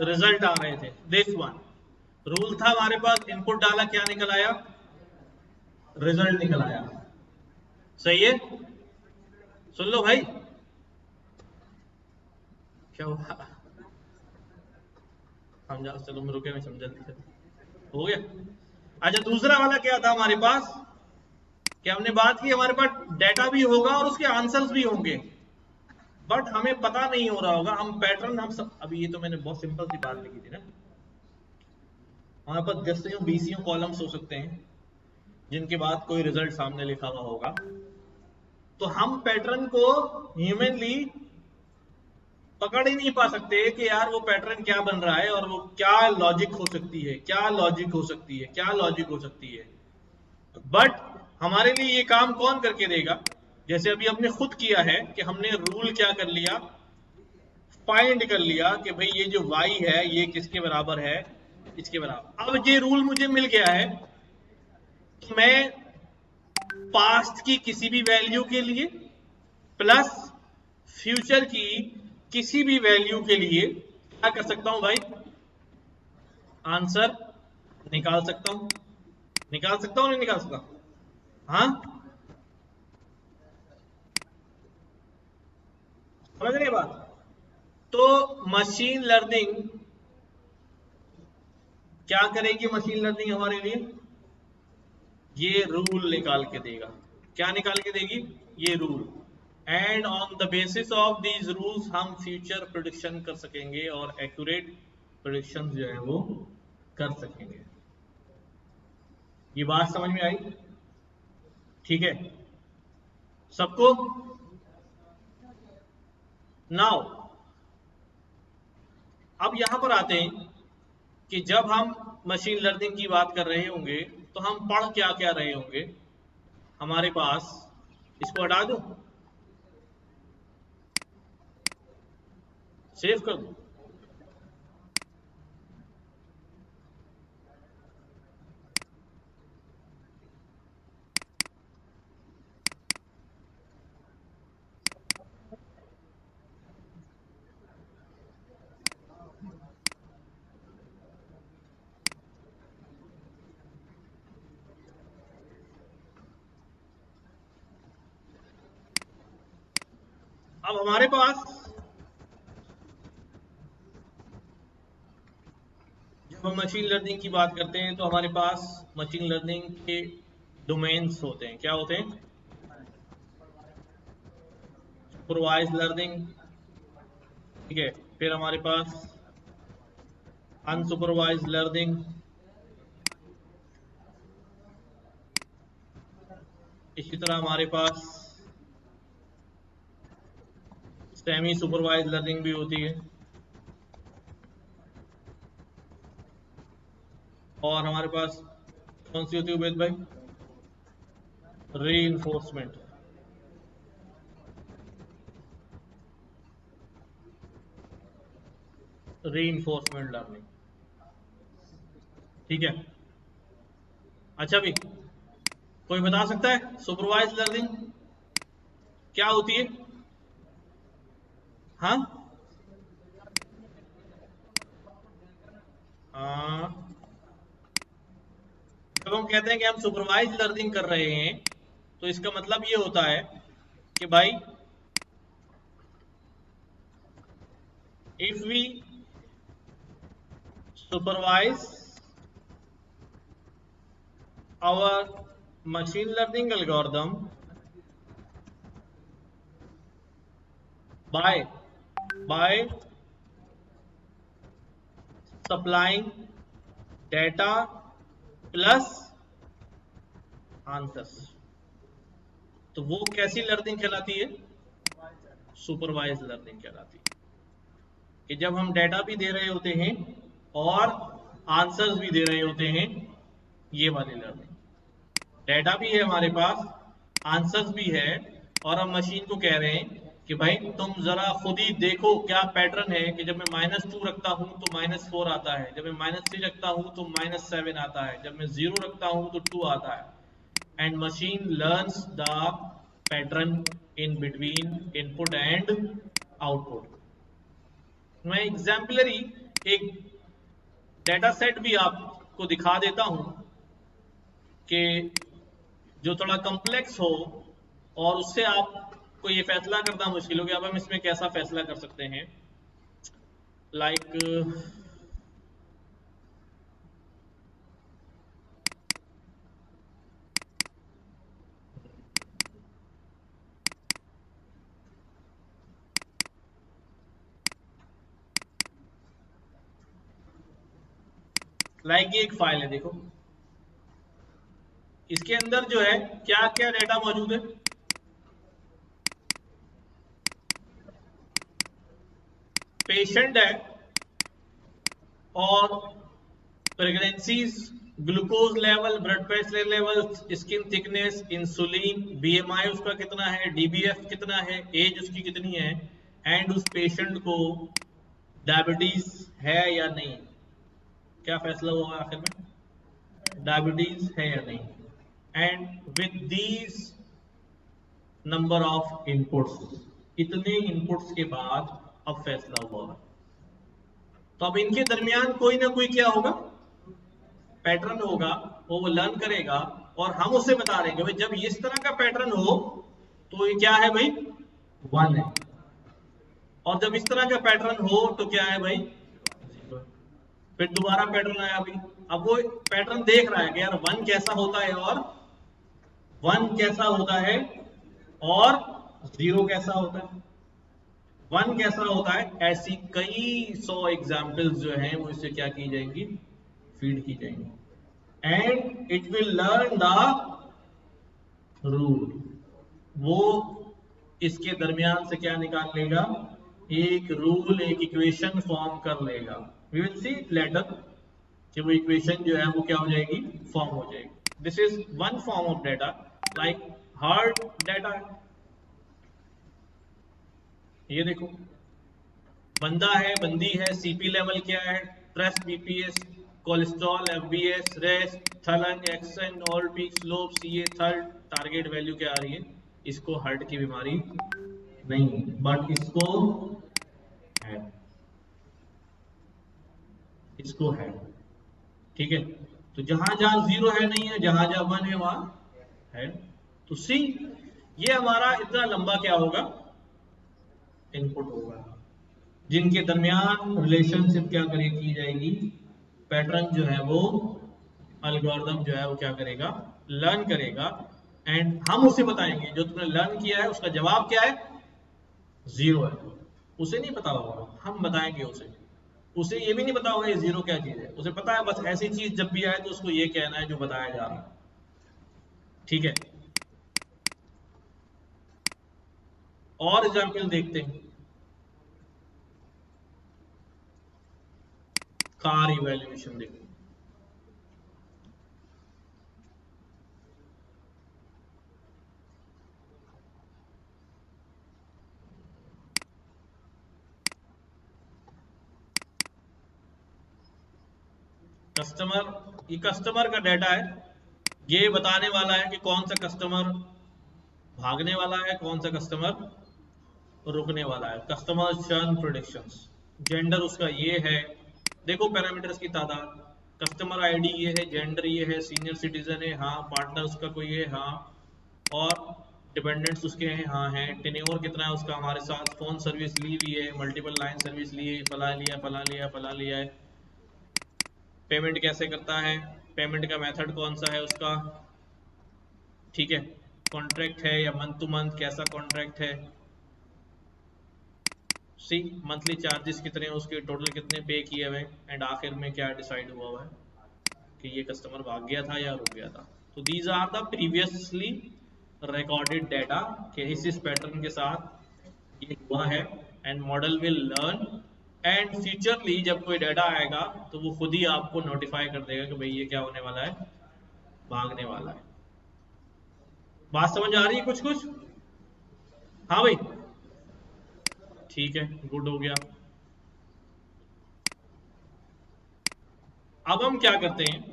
रिजल्ट आ रहे थे। दिस वन रूल था हमारे पास, इनपुट डाला, क्या निकल आया? रिजल्ट निकल आया। सही है? सुन लो भाई, क्या हुआ? समझा? चलो मैं रुके, मैं समझा हो गया। अच्छा, दूसरा वाला क्या था हमारे पास? कि हमने बात की हमारे पास डेटा भी होगा और उसके आंसर्स भी होंगे, बट हमें पता नहीं हो रहा होगा, हम पैटर्न हम सब, अभी ये तो मैंने बहुत सिंपल सी बात लिखी थी ना, हमारे पास 10 कॉलम्स हो सकते हैं जिनके बाद कोई रिजल्ट सामने लिखा हुआ होगा, तो हम पैटर्न को ह्यूमनली पकड़ ही नहीं पा सकते कि यार वो पैटर्न क्या बन रहा है और वो क्या लॉजिक हो सकती है, क्या लॉजिक हो सकती है, क्या लॉजिक हो सकती है। बट हमारे लिए ये काम कौन करके देगा? जैसे अभी हमने खुद किया है कि हमने रूल क्या कर लिया, फाइंड कर लिया कि भाई ये जो y है ये किसके बराबर है? इसके बराबर। अब ये रूल मुझे मिल गया है, तो मैं पास्ट की किसी भी वैल्यू के लिए प्लस फ्यूचर की किसी भी वैल्यू के लिए क्या कर सकता हूं भाई? आंसर निकाल सकता हूं। निकाल सकता हूं नहीं निकाल सकता? हाँ, समझ रहे बात? तो मशीन लर्निंग क्या करेगी? मशीन लर्निंग हमारे लिए ये रूल निकाल के देगा। क्या निकाल के देगी? ये rule. And on the basis of these rules हम फ्यूचर प्रेडिक्शन कर सकेंगे और एक्यूरेट प्रेडिक्शन जो है वो कर सकेंगे। ये बात समझ में आई? ठीक है सबको? नाउ अब यहां पर आते हैं कि जब हम मशीन लर्निंग की बात कर रहे होंगे तो हम पढ़ क्या क्या रहे होंगे। हमारे पास, इसको हटा दूं, सेव कर दूं, अब हमारे पास जब हम मशीन लर्निंग की बात करते हैं तो हमारे पास मशीन लर्निंग के डोमेन्स होते हैं। क्या होते हैं? सुपरवाइज लर्निंग, ठीक है, फिर हमारे पास अनसुपरवाइज लर्निंग, इसी तरह हमारे पास सेमी सुपरवाइज लर्निंग भी होती है, और हमारे पास कौन सी होती है उबैद भाई? रीइंफोर्समेंट। रीइंफोर्समेंट लर्निंग, ठीक है। अच्छा भी कोई बता सकता है सुपरवाइज लर्निंग क्या होती है? हाँ जब हम कहते हैं कि हम सुपरवाइज लर्निंग कर रहे हैं तो इसका मतलब ये होता है कि भाई if we supervise our machine learning algorithm by supplying data plus answers, तो वो कैसी लर्निंग कहलाती है? सुपरवाइज लर्निंग कहलाती है कि जब हम डेटा भी दे रहे होते हैं और आंसर्स भी दे रहे होते हैं, ये वाली लर्निंग। डेटा भी है हमारे पास, आंसर्स भी है, और हम मशीन को कह रहे हैं कि भाई तुम जरा खुद ही देखो क्या पैटर्न है कि जब मैं -2 रखता हूं तो -4 आता है, जब मैं -3 रखता हूं तो -7 आता है, जब मैं 0 रखता हूं तो 2 आता है। And machine learns the pattern in between input and output. मैं एग्जाम्पलरी एक डेटा सेट भी आपको दिखा देता हूं कि जो थोड़ा कॉम्प्लेक्स हो और उससे आपको ये फैसला करना मुश्किल हो कि अब हम इसमें कैसा फैसला कर सकते हैं। लाइक ये एक फाइल है, देखो इसके अंदर जो है क्या क्या डेटा मौजूद है। पेशेंट है और pregnancies, glucose level, blood pressure level, skin thickness, insulin, BMI उसका कितना है, डीबीएफ कितना है, एज उसकी कितनी है, एंड उस पेशेंट को डायबिटीज है या नहीं। क्या फैसला हुआ आखिर में? डायबिटीज है या नहीं। And with these number of inputs, इतने इनपुट्स के बाद अब फैसला हुआ। तो अब इनके दरमियान कोई ना कोई क्या होगा? पैटर्न होगा, वो लर्न करेगा और हम उसे बता रहे हैं भाई जब इस तरह का पैटर्न हो तो ये क्या है भाई? 1 है, और जब इस तरह का पैटर्न हो तो क्या है भाई? 0। फिर दोबारा पैटर्न आया भाई, अब वो पैटर्न देख रहा है कि यार 1 कैसा होता है और 1 कैसा होता है और जीरो कैसा होता है, वन कैसा होता है, ऐसी कई 100 एग्जाम्पल्स जो हैं वो इससे क्या की जाएंगी, फीड की जाएंगी, and it will learn the rule. वो इसके दरमियान से क्या निकाल लेगा, एक रूल, एक इक्वेशन फॉर्म कर लेगा। वी विल सी लेटर कि वो इक्वेशन जो है वो क्या हो जाएगी, फॉर्म हो जाएगी। This is one form of data, like hard data. ये देखो, बंदा है, बंदी है, सीपी लेवल क्या है, trest, BPS, cholesterol, FBS, rest, थलन, एक्सन, old peak, slope, CA, third, target value क्या आ रही है, इसको हार्ट की बीमारी नहीं, बट इसको है, इसको है। ठीक है, तो जहां जहां जीरो है नहीं है, जहां जहां वन है वहां है। तो सी, ये हमारा इतना लंबा क्या होगा, इनपुट होगा, जिनके दरमियान रिलेशनशिप क्या करेगी, की जाएगी, पैटर्न जो है वो, एल्गोरिथम जो है वो क्या करेगा, लर्न करेगा, एंड हम उसे बताएंगे जो तुमने लर्न किया है उसका जवाब क्या है, जीरो है। उसे नहीं पता होगा, हम बताएंगे उसे। उसे ये भी नहीं पता होगा ये जीरो क्या चीज है, उसे पता है बस ऐसी चीज जब भी आए तो उसको ये कहना है जो बताया जा रहा है। ठीक है, और एग्जाम्पल देखते हैं। कार इवैल्यूएशन देखो, कस्टमर, ये कस्टमर का डाटा है, ये बताने वाला है कि कौन सा कस्टमर भागने वाला है, कौन सा कस्टमर रुकने वाला है। कस्टमर चर्न प्रेडिक्शंस, जेंडर उसका ये है, देखो पैरामीटर्स की तादाद, कस्टमर आईडी ये है, जेंडर ये है, सीनियर सिटीजन है हाँ, पार्टनर उसका कोई है हाँ, और डिपेंडेंट्स उसके हैं हाँ हैं, टेन्योर कितना है उसका हमारे साथ, फोन सर्विस ली हुई है, मल्टीपल लाइन सर्विस ली है, फला लिया फला लिया फला लिया है, पेमेंट कैसे करता है, पेमेंट का मेथड कौन सा है उसका, ठीक है, कॉन्ट्रैक्ट है या मंथ टू मंथ, कैसा कॉन्ट्रैक्ट है, सी मंथली चार्जेस कितने हैं उसके, टोटल कितने पे किए हुए, एंड आखिर में क्या डिसाइड हुआ हुआ है कि ये कस्टमर भाग गया था या रुक गया था। तो these are the previously recorded data कि इस पैटर्न के साथ ये हुआ है, and model will learn, and futurely जब कोई डाटा आएगा तो वो खुद ही आपको नोटिफाई कर देगा कि भाई ये क्या होने वाला है, भागने वाला है। बात समझ आ रही है कुछ कुछ, हाँ भाई, ठीक है, गुड हो गया। अब हम क्या करते हैं,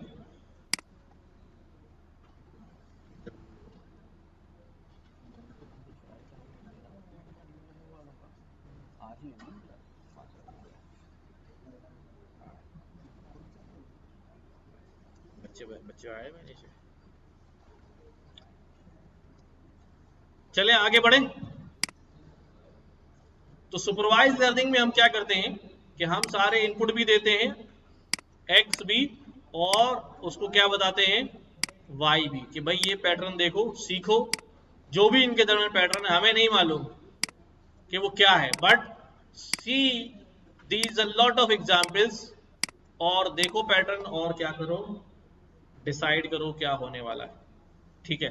बच्चे बच्चे आए मैंने से, चले आगे बढ़े। तो सुपरवाइज लर्निंग में हम क्या करते हैं कि हम सारे इनपुट भी देते हैं, एक्स भी, और उसको क्या बताते हैं, वाई भी, कि भाई ये पैटर्न देखो सीखो, जो भी इनके दरमियान पैटर्न है हमें नहीं मालूम कि वो क्या है, but see these a lot of examples, और देखो पैटर्न और क्या करो, डिसाइड करो क्या होने वाला है। ठीक है,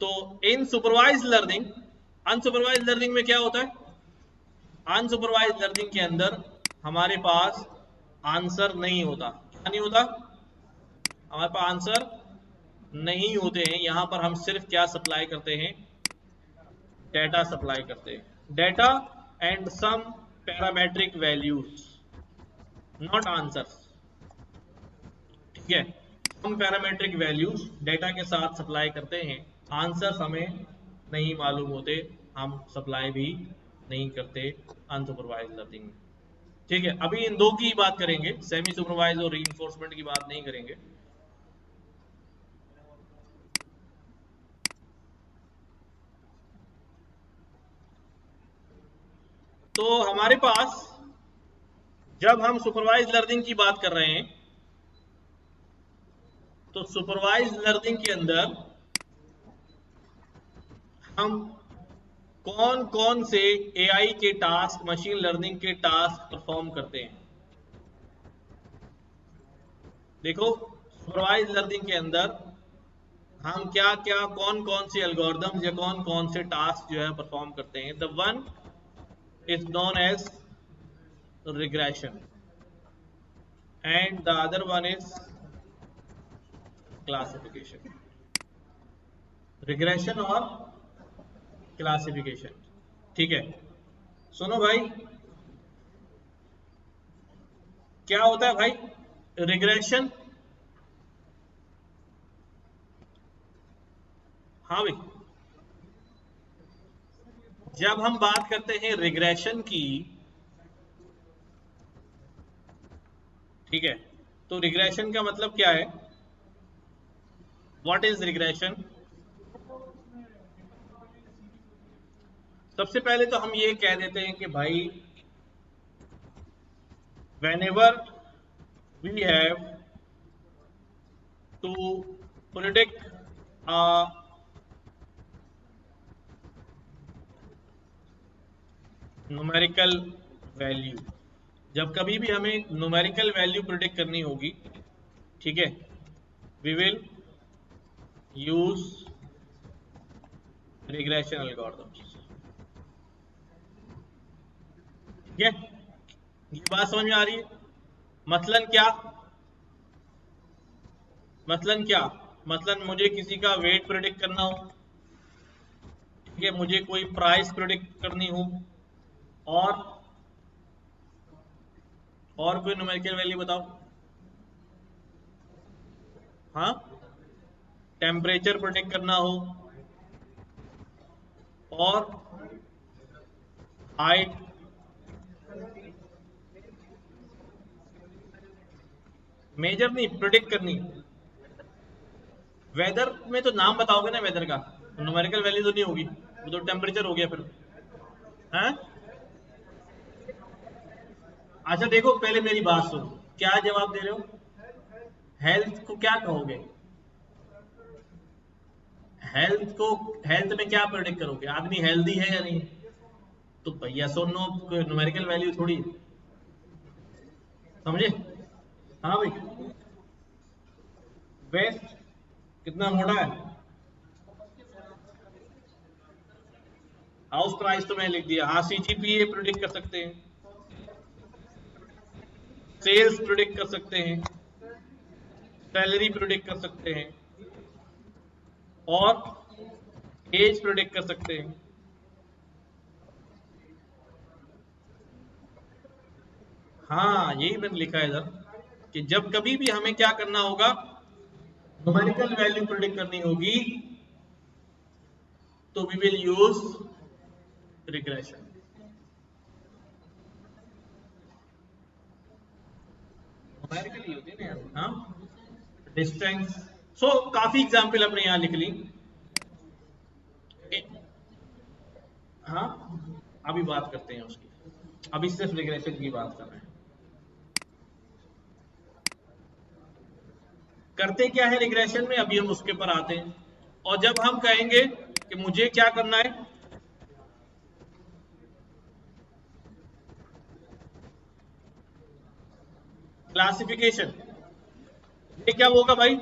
तो in supervise learning, unsupervise learning में क्या होता है, अनसुपरवाइज लर्निंग के अंदर हमारे पास आंसर नहीं होता, क्या नहीं होता, हमारे पास आंसर नहीं होते हैं। यहां पर हम सिर्फ क्या सप्लाई करते हैं, डेटा सप्लाई करते हैं, data and some parametric values, not answers. ठीक है, हम पैरामेट्रिक वैल्यूज डेटा के साथ सप्लाई करते हैं, आंसर्स हमें नहीं मालूम होते, हम सप्लाई भी नहीं करते अनसुपरवाइज लर्निंग में। ठीक है, अभी इन दो की बात करेंगे, सेमी सुपरवाइज और रीइंफोर्समेंट की बात नहीं करेंगे। तो हमारे पास जब हम सुपरवाइज लर्निंग की बात कर रहे हैं, तो सुपरवाइज लर्निंग के अंदर हम कौन कौन से एआई के टास्क मशीन लर्निंग के टास्क परफॉर्म करते हैं? देखो, सुपरवाइज लर्निंग के अंदर हम क्या क्या कौन कौन से एल्गोरिदम्स या कौन कौन से टास्क जो है परफॉर्म करते हैं. The one is known as regression and the other one is classification. Regression और क्लासिफिकेशन. ठीक है, सुनो भाई, क्या होता है भाई रिग्रेशन? हाँ भाई, जब हम बात करते हैं रिग्रेशन की, ठीक है, तो रिग्रेशन का मतलब क्या है? What is regression? सबसे पहले तो हम ये कह देते हैं कि भाई whenever we have to predict a numerical value, जब कभी भी हमें न्यूमेरिकल वैल्यू प्रिडिक्ट करनी होगी, ठीक है, we will use regression algorithms. ठीक है, ये बात समझ में आ रही है? मसलन क्या? मसलन क्या? मसलन मुझे किसी का वेट प्रिडिक्ट करना हो, ठीक है, मुझे कोई प्राइस प्रिडिक्ट करनी हो, और कोई न्यूमेरिकल वैल्यू बताओ. हाँ, टेम्परेचर प्रिडिक्ट करना हो, और हाइट, मेजर नहीं, प्रिडिक्ट करनी. वेदर में तो नाम बताओगे ना वेदर का, न्यूमेरिकल वैल्यू तो नहीं होगी, वो तो टेम्परेचर हो गया फिर. हैं? अच्छा देखो, पहले मेरी बात सुनो, क्या जवाब दे रहे हो? हेल्थ को क्या कहोगे? हेल्थ को, हेल्थ में क्या प्रेडिक्ट करोगे? आदमी हेल्दी है या नहीं? तो भैया सुनो, न्यूमेरिकल वैल्यू थोड़ी, समझे? हाँ भाई, वेस्ट कितना मोटा है, हाउस प्राइस तो मैंने लिख दिया. हाँ, सीजीपीए प्रेडिक्ट कर सकते हैं, सेल्स प्रेडिक्ट कर सकते हैं, सैलरी प्रेडिक्ट कर सकते हैं, और एज प्रेडिक्ट कर सकते हैं. हाँ, यही मैंने लिखा है इधर कि जब कभी भी हमें क्या करना होगा, न्यूमेरिकल वैल्यू प्रेडिक्ट करनी होगी, तो we will use regression. Numerical ही होती है ना यार. हाँ, डिस्टेंस. सो काफी एग्जाम्पल अपने यहां लिख ली. हाँ, अभी बात करते हैं उसकी, अभी सिर्फ रिग्रेशन की बात कर रहे हैं. करते क्या है रिग्रेशन में, अभी हम उसके पर आते हैं. और जब हम कहेंगे कि मुझे क्या करना है, क्लासिफिकेशन, ये क्या होगा भाई?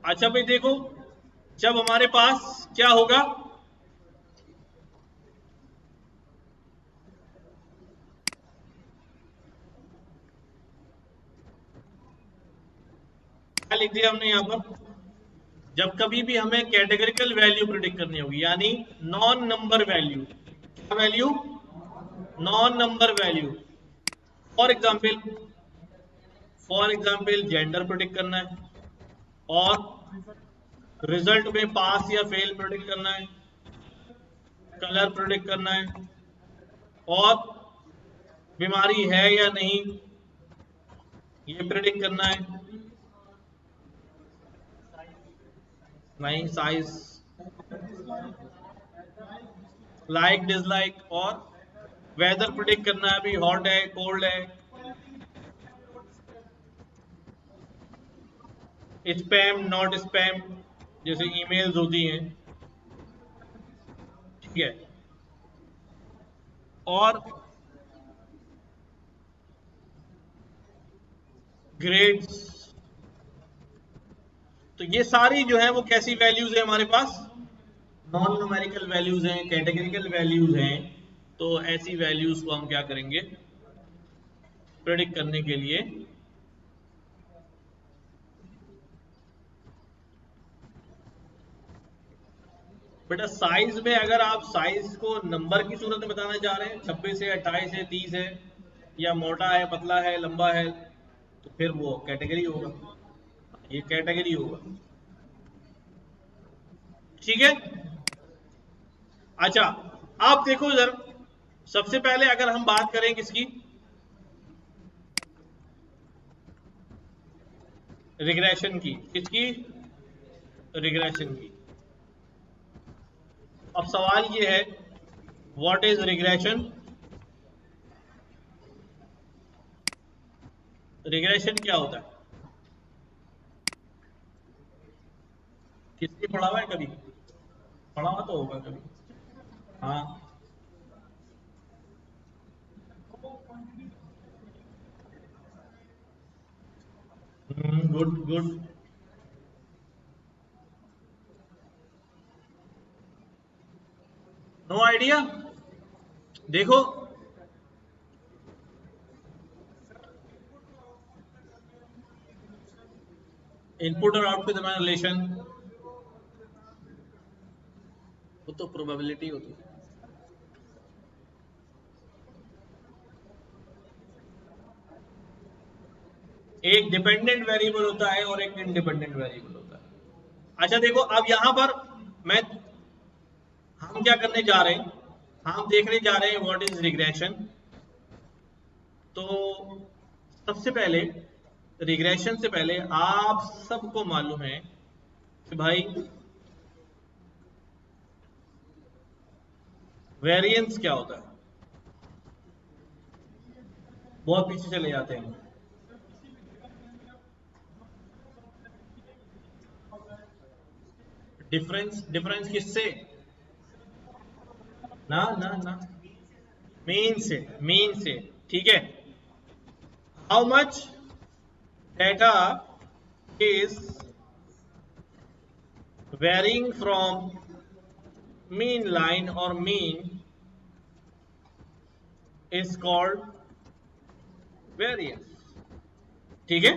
अच्छा भाई देखो, जब हमारे पास क्या होगा, क्या लिख दिया हमने यहां पर, जब कभी भी हमें कैटेगरिकल वैल्यू प्रिडिक्ट करनी होगी, यानी नॉन नंबर वैल्यू. क्या value? Non number value. For example, gender predict करना है, और रिजल्ट में पास या फेल प्रिडिक्ट करना है, कलर प्रेडिक्ट करना है, और बीमारी है या नहीं ये प्रेडिक्ट करना है, नहीं साइज, लाइक डिसलाइक, और वेदर प्रेडिक्ट करना है, अभी हॉट है कोल्ड है, स्पैम नॉट स्पैम जैसे ईमेल्स होती हैं, ठीक है, और ग्रेड्स। तो ये सारी जो है वो कैसी वैल्यूज है हमारे पास, नॉन न्यूमेरिकल वैल्यूज हैं, कैटेगरिकल वैल्यूज हैं। तो ऐसी वैल्यूज को हम क्या करेंगे प्रेडिक्ट करने के लिए बेटा साइज में, अगर आप साइज को नंबर की सूरत में बताना चाह रहे हैं 26 है 28 है 30 है, या मोटा है पतला है लंबा है, तो फिर वो कैटेगरी होगा, ये कैटेगरी होगा, ठीक है। अच्छा आप देखो इधर, सबसे पहले अगर हम बात करें किसकी, रिग्रेशन की, किसकी, रिग्रेशन की। अब सवाल ये है व्हाट इज रिग्रेशन, रिग्रेशन क्या होता है, किसने पढ़ा हुआ है कभी, पढ़ा हुआ तो होगा कभी, हाँ गुड गुड। नो आइडिया, देखो इनपुट और आउटपुट के दरमियान रिलेशन, वो तो प्रोबेबिलिटी होती है। एक डिपेंडेंट वेरिएबल होता है और एक इंडिपेंडेंट वेरिएबल होता है। अच्छा देखो अब यहां पर मैं, हम क्या करने जा रहे हैं, हम देखने जा रहे हैं व्हाट इज रिग्रेशन। तो सबसे पहले रिग्रेशन से पहले आप सबको मालूम है कि भाई वेरिएंस क्या होता है, बहुत पीछे चले जाते हैं। डिफरेंस, डिफरेंस किससे, ना ना ना, मीन से, मीन से, ठीक है। How much data is varying from mean line और मीन इज कॉल्ड वेरिएंस, ठीक है।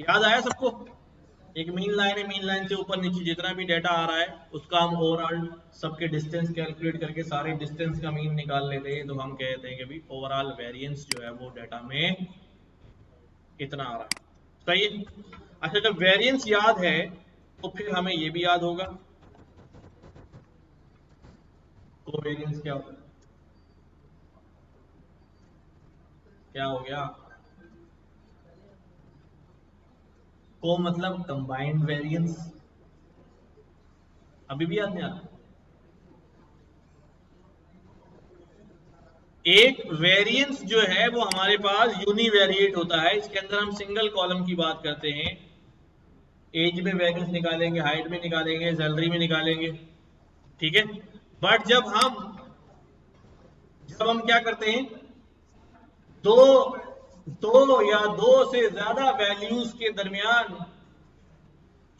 याद आया सबको, एक मीन लाइन है, मीन लाइन से ऊपर नीचे जितना भी डेटा आ रहा है उसका हम ओवरऑल सबके डिस्टेंस कैलकुलेट करके सारे डिस्टेंस का मीन निकाल लेते हैं, तो हम कहते हैं कि भाई ओवरऑल वेरिएंस जो है वो डेटा में इतना आ रहा है, सही है। अच्छा जब वेरिएंस याद है तो फिर हमें ये भी याद होगा कोवेरिएंस क्या होता है, क्या हो गया, को मतलब कंबाइंड वेरिएंस, अभी भी याद नहीं आ रहा। एक वेरिएंस जो है वो हमारे पास यूनिवेरिएट होता है, इसके अंदर हम सिंगल कॉलम की बात करते हैं, एज में वेरिएंस निकालेंगे, हाइट में निकालेंगे, सैलरी में निकालेंगे, ठीक है। बट जब हम क्या करते हैं, दो दो या दो से ज्यादा वैल्यूज के दरमियान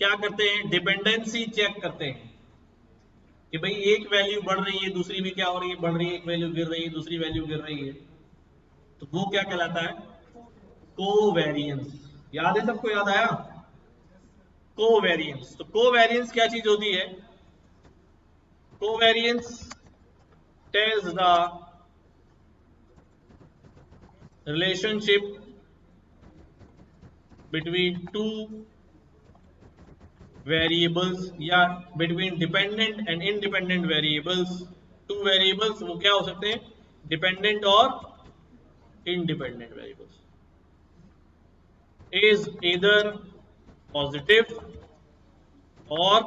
क्या करते हैं, डिपेंडेंसी चेक करते हैं कि भाई एक वैल्यू बढ़ रही है दूसरी भी क्या हो रही है, बढ़ रही है, एक वैल्यू गिर रही है दूसरी वैल्यू गिर रही है, तो वो क्या कहलाता है, कोवेरिएंस। याद है सबको, याद आया, कोवेरिएंस। तो कोवेरिएंस क्या चीज होती है, covariance tells the relationship between two variables या between dependent and independent variables two variables वो क्या हो सकते हैं, डिपेंडेंट और independent variables, is either positive और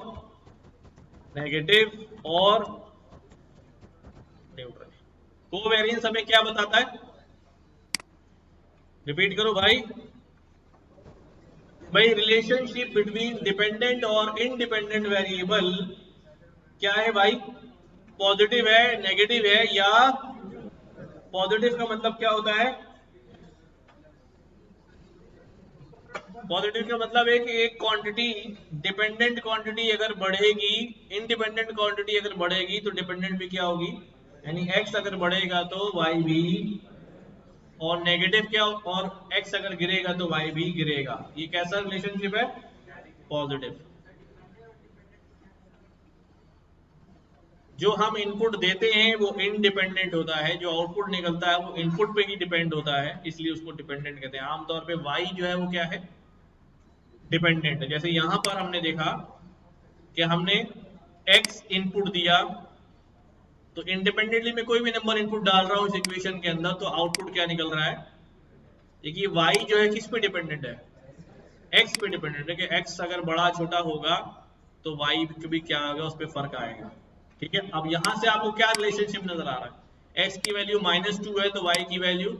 नेगेटिव और न्यूट्रल। कोवेरिएंस हमें क्या बताता है, रिपीट करो भाई, भाई रिलेशनशिप बिटवीन डिपेंडेंट और इंडिपेंडेंट वेरिएबल क्या है भाई, पॉजिटिव है, नेगेटिव है, या पॉजिटिव का मतलब क्या होता है, पॉजिटिव का मतलब है कि एक क्वांटिटी, डिपेंडेंट क्वांटिटी अगर बढ़ेगी, इंडिपेंडेंट क्वांटिटी अगर बढ़ेगी तो डिपेंडेंट भी क्या होगी, यानी एक्स अगर बढ़ेगा तो वाई भी, और नेगेटिव क्या, और एक्स अगर गिरेगा तो वाई भी गिरेगा। ये कैसा रिलेशनशिप है, पॉजिटिव। जो हम इनपुट देते हैं वो इंडिपेंडेंट होता है, जो आउटपुट निकलता है वो इनपुट पे ही डिपेंड होता है, इसलिए उसको डिपेंडेंट कहते हैं। आमतौर पे वाई जो है वो क्या है, डिपेंडेंट है। जैसे यहां पर हमने देखा कि हमने x इनपुट दिया, तो इंडिपेंडेंटली मैं कोई भी नंबर इनपुट डाल रहा हूं इस इक्वेशन के अंदर, तो आउटपुट क्या निकल रहा है, देखिए y जो है किस पे डिपेंडेंट है, x पे डिपेंडेंट है, कि x अगर बड़ा छोटा होगा तो y भी क्या होगा, उस पर फर्क आएगा। ठीक है, अब यहां से आपको क्या रिलेशनशिप नजर आ रहा है, x की वैल्यू -2 है तो y की वैल्यू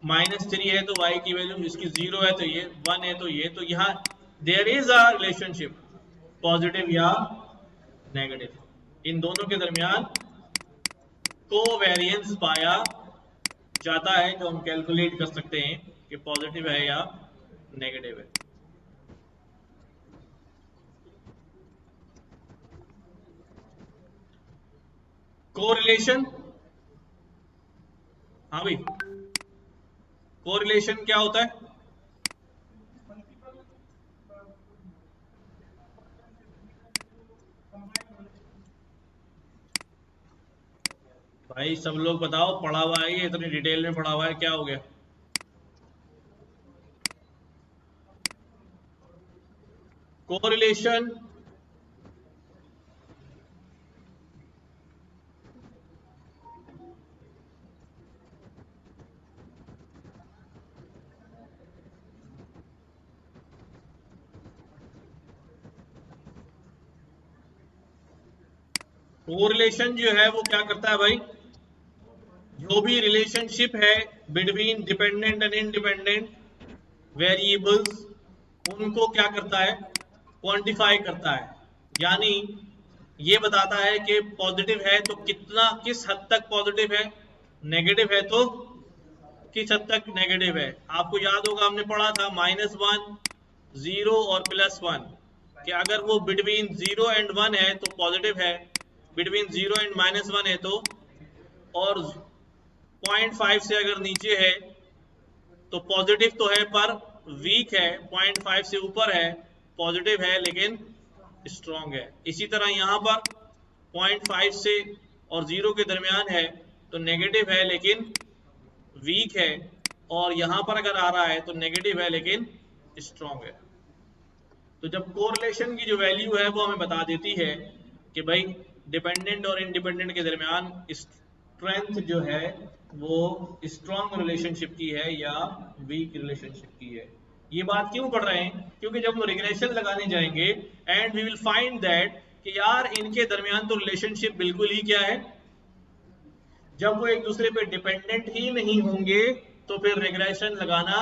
-3 है, तो y की वैल्यू इसकी 0 है, तो ये 1 है, तो ये, तो यहाँ there is a relationship positive या नेगेटिव, इन दोनों के दरमियान कोवेरिएंस पाया जाता है, जो हम कैलकुलेट कर सकते हैं कि पॉजिटिव है या नेगेटिव है। कोरिलेशन, हाँ भाई, कोरिलेशन क्या होता है, भाई सब लोग बताओ, पढ़ा हुआ है ये, इतनी डिटेल में पढ़ा हुआ है, क्या हो गया, कोरिलेशन कोरिलेशन जो है वो क्या करता है भाई, जो भी रिलेशनशिप है between dependent and independent variables, उनको क्या करता है, क्वांटिफाई करता है। यानी ये बताता है कि पॉजिटिव है तो कितना, किस हद तक पॉजिटिव है, नेगेटिव है तो किस हद तक नेगेटिव है। आपको याद होगा हमने पढ़ा था -1, 0 और +1, कि अगर वो बिटवीन 0 एंड 1 है तो पॉजिटिव है, बिटवीन 0 एंड -1 है तो, और 0.5 से अगर नीचे है तो पॉजिटिव तो है पर वीक है, 0.5 से ऊपर है पॉजिटिव है लेकिन स्ट्रॉन्ग है। इसी तरह यहाँ पर 0.5 से और 0 के दरमियान है तो नेगेटिव है लेकिन वीक है, और यहाँ पर अगर आ रहा है तो नेगेटिव है लेकिन स्ट्रॉन्ग है। तो जब कोरिलेशन की जो वैल्यू है वो हमें बता देती है कि भाई डिपेंडेंट और इंडिपेंडेंट के दरमियान स्ट्रेंथ जो है वो स्ट्रॉन्ग रिलेशनशिप की है या वीक रिलेशनशिप की है। ये बात क्यों पढ़ रहे हैं, क्योंकि जब हम रिग्रेशन लगाने जाएंगे and we will find that कि यार इनके दरमियान तो रिलेशनशिप बिल्कुल ही क्या है, जब वो एक दूसरे पे डिपेंडेंट ही नहीं होंगे तो फिर रिग्रेशन लगाना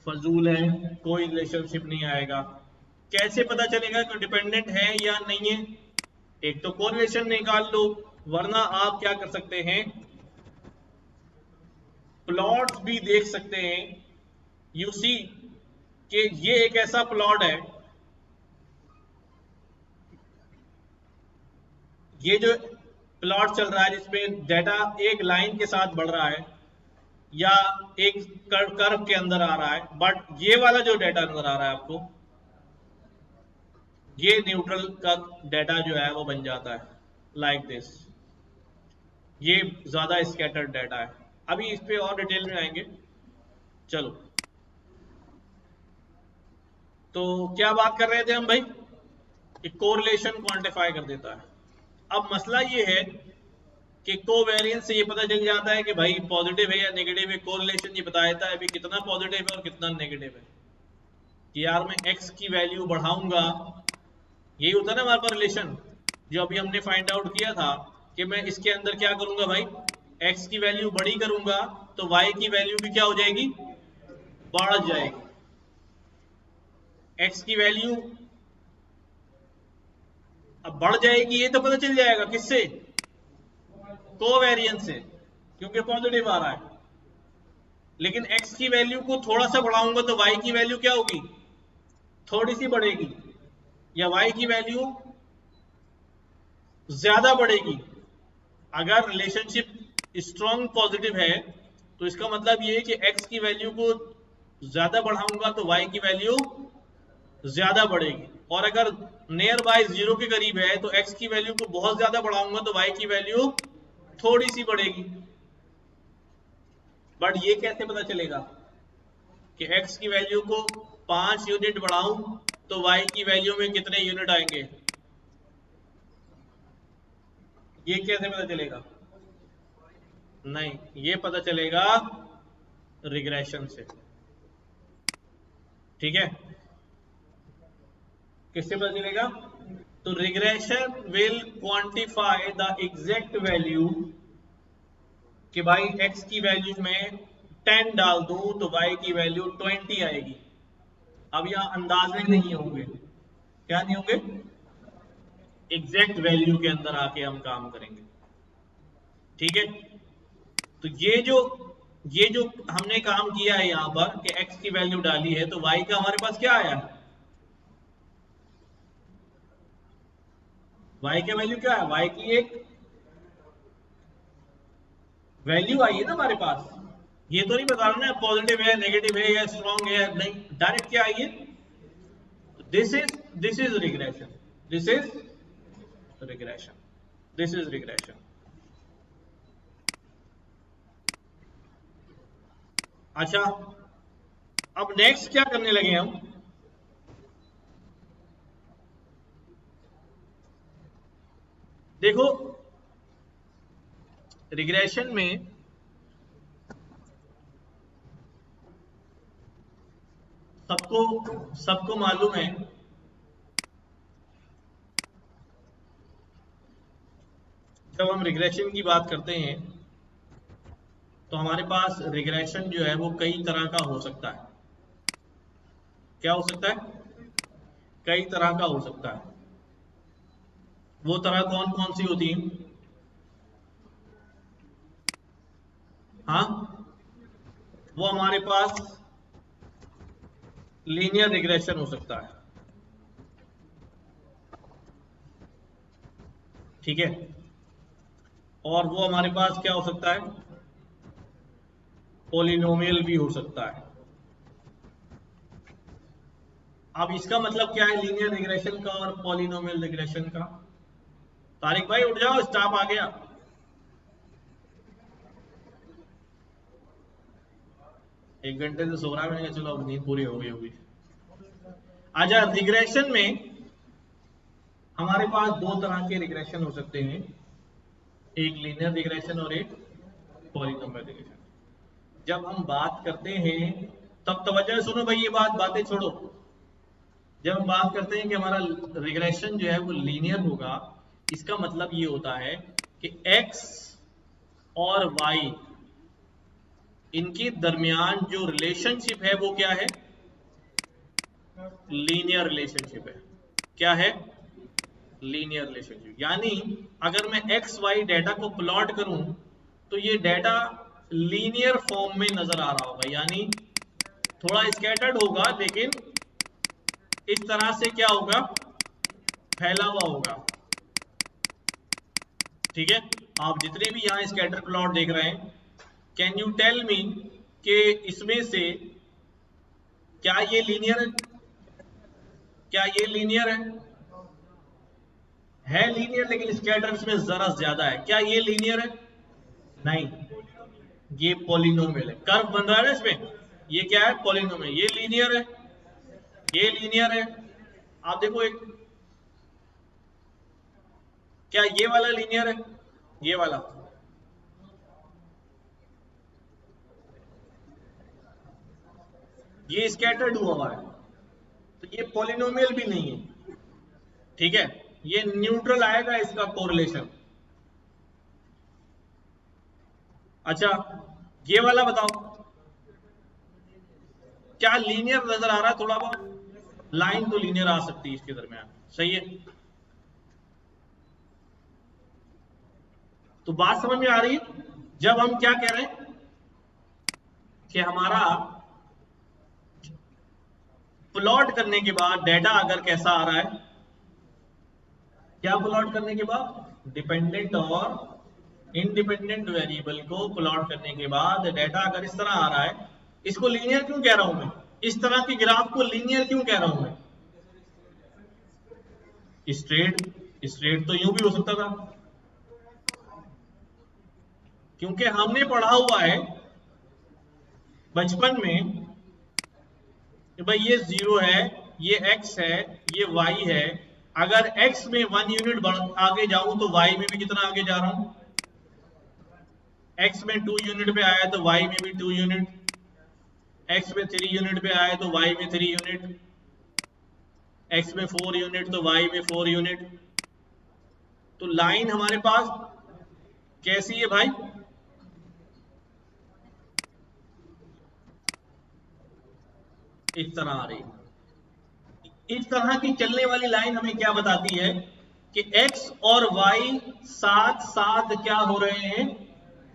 फजूल है, कोई रिलेशनशिप नहीं आएगा। कैसे पता चलेगा कि डिपेंडेंट है या नहीं है, एक तो कोरिलेशन निकाल लो, वरना आप क्या कर सकते हैं, प्लॉट्स भी देख सकते हैं। यू सी कि ये एक ऐसा प्लॉट है, ये जो प्लॉट चल रहा है जिसमें डेटा एक लाइन के साथ बढ़ रहा है या एक कर्व के अंदर आ रहा है, बट ये वाला जो डेटा नजर आ रहा है आपको, ये न्यूट्रल का डेटा जो है वो बन जाता है लाइक दिस, ये ज्यादा स्कैटर्ड डेटा है। अभी इस पे और डिटेल में आएंगे। चलो, तो क्या बात कर रहे थे हम भाई, कि कोरिलेशन क्वांटिफाई कर देता है। अब मसला ये है कि कोवेरिएंस से ये पता चल जाता है कि भाई पॉजिटिव है या नेगेटिव है, कोरिलेशन ये बता देता है अभी कितना पॉजिटिव है और कितना नेगेटिव है। कि यार मैं x की वैल्यू बढ़ाऊंगा, यही होता है ना हमारे पास रिलेशन जो अभी हमने फाइंड आउट किया था कि मैं इसके अंदर क्या करूंगा भाई, x की वैल्यू बड़ी करूंगा तो y की वैल्यू भी क्या हो जाएगी, बढ़ जाएगी। x की वैल्यू अब बढ़ जाएगी, ये तो पता चल जाएगा किससे, कोवेरिएंस से, क्योंकि पॉजिटिव आ रहा है। लेकिन x की वैल्यू को थोड़ा सा बढ़ाऊंगा तो y की वैल्यू क्या होगी, थोड़ी सी बढ़ेगी, या y की वैल्यू ज्यादा बढ़ेगी। अगर रिलेशनशिप स्ट्रॉन्ग पॉजिटिव है तो इसका मतलब ये है कि x की वैल्यू को ज्यादा बढ़ाऊंगा तो y की वैल्यू ज्यादा बढ़ेगी, और अगर नियर बाय जीरो के करीब है तो x की वैल्यू को बहुत ज्यादा बढ़ाऊंगा तो y की वैल्यू थोड़ी सी बढ़ेगी। बट ये कैसे पता चलेगा कि x की वैल्यू को 5 यूनिट बढ़ाऊं तो y की वैल्यू में कितने यूनिट आएंगे, ये कैसे पता चलेगा? नहीं, ये पता चलेगा रिग्रेशन से। ठीक है, किससे पता चलेगा? तो regression will quantify the exact value कि भाई x की वैल्यू में 10 डाल दूं तो y की वैल्यू 20 आएगी। अब यहां अंदाजे नहीं होंगे, क्या नहीं होंगे, एग्जैक्ट वैल्यू के अंदर आके हम काम करेंगे। ठीक है, तो ये जो हमने काम किया है यहां पर कि x की वैल्यू डाली है तो y का हमारे पास क्या आया, y का वैल्यू क्या है, y की एक वैल्यू आई है ना हमारे पास। ये तो नहीं बता रहा ना पॉजिटिव है, नेगेटिव है या स्ट्रॉन्ग है, नहीं, डायरेक्ट क्या आई है, this is regression, this is regression, this is regression. अच्छा, अब नेक्स्ट क्या करने लगे हम, देखो रिग्रेशन में सबको सबको मालूम है जब हम रिग्रेशन की बात करते हैं तो हमारे पास रिग्रेशन जो है वो कई तरह का हो सकता है। क्या हो सकता है, कई तरह का हो सकता है। वो तरह कौन कौन सी होती है, हाँ, वो हमारे पास लीनियर रिग्रेशन हो सकता है। ठीक है, और वो हमारे पास क्या हो सकता है, पॉलिनोमियल भी हो सकता है। अब इसका मतलब क्या है लीनियर रिग्रेशन का और पॉलिनोमियल रिग्रेशन का? तारिक भाई उठ जाओ, स्टाफ आ गया। एक घंटे से सो रहा है, मैंने कहा चलो अब नींद पूरी हो गई होगी। अच्छा, रिग्रेशन में हमारे पास दो तरह के रिग्रेशन हो सकते हैं, एक लीनियर रिग्रेशन और एक पॉलिनोमियल रिग्रेशन। जब हम बात करते हैं तब तवज्जो से सुनो भाई, ये बातें छोड़ो। जब हम बात करते हैं कि हमारा रिग्रेशन जो है वो लीनियर होगा, इसका मतलब ये होता है कि x और y इनके दरमियान जो रिलेशनशिप है वो क्या है, लीनियर रिलेशनशिप है। क्या है, लीनियर रिलेशनशिप। यानी अगर मैं एक्स वाई डेटा को प्लॉट करूं तो ये डेटा लीनियर फॉर्म में नजर आ रहा होगा, यानी थोड़ा स्कैटर्ड होगा लेकिन इस तरह से क्या होगा, फैला हुआ होगा। ठीक है, आप जितने भी यहां स्कैटर प्लॉट देख रहे हैं, कैन यू टेल मी कि इसमें से क्या ये लीनियर है, क्या ये लीनियर है लीनियर, लेकिन स्कैटर्स में जरा ज्यादा है। क्या ये लीनियर है, नहीं, ये पॉलिनोमियल है। कर्व बन रहा है ना इसमें, ये क्या है, पॉलिनोमियल। ये लीनियर है, ये लीनियर है। आप देखो एक क्या ये वाला लीनियर है? ये वाला ये स्कैटर्ड हुआ है, तो ये पॉलिनोमियल भी नहीं है, ठीक है, ये न्यूट्रल आएगा इसका कोरिलेशन। अच्छा ये वाला बताओ, क्या लीनियर नजर आ रहा है? थोड़ा बहुत लाइन तो लीनियर आ सकती है इसके दरमियान, सही है। तो बात समझ में आ रही है? जब हम क्या कह रहे हैं कि हमारा प्लॉट करने के बाद डाटा अगर कैसा आ रहा है, क्या प्लॉट करने के बाद डिपेंडेंट और इंडिपेंडेंट वेरिएबल को प्लॉट करने के बाद डाटा अगर इस तरह आ रहा है, इसको लीनियर क्यों कह रहा हूं मैं? इस तरह के ग्राफ को लीनियर क्यों कह रहा हूं मैं? स्ट्रेट, स्ट्रेट तो यूं भी हो सकता था, क्योंकि हमने पढ़ा हुआ है बचपन में कि भाई ये 0 है, ये x है, ये y है। अगर x में 1 यूनिट आगे जाऊं तो y में भी कितना आगे जा रहा हूं? x में 2 यूनिट पे आया तो y में भी 2 यूनिट, x में 3 यूनिट पे आया तो y में 3 यूनिट, x में 4 यूनिट तो y में 4 यूनिट। तो लाइन हमारे पास कैसी है भाई? इस तरह आ रही। इस तरह की चलने वाली लाइन हमें क्या बताती है कि x और y साथ साथ क्या हो रहे हैं?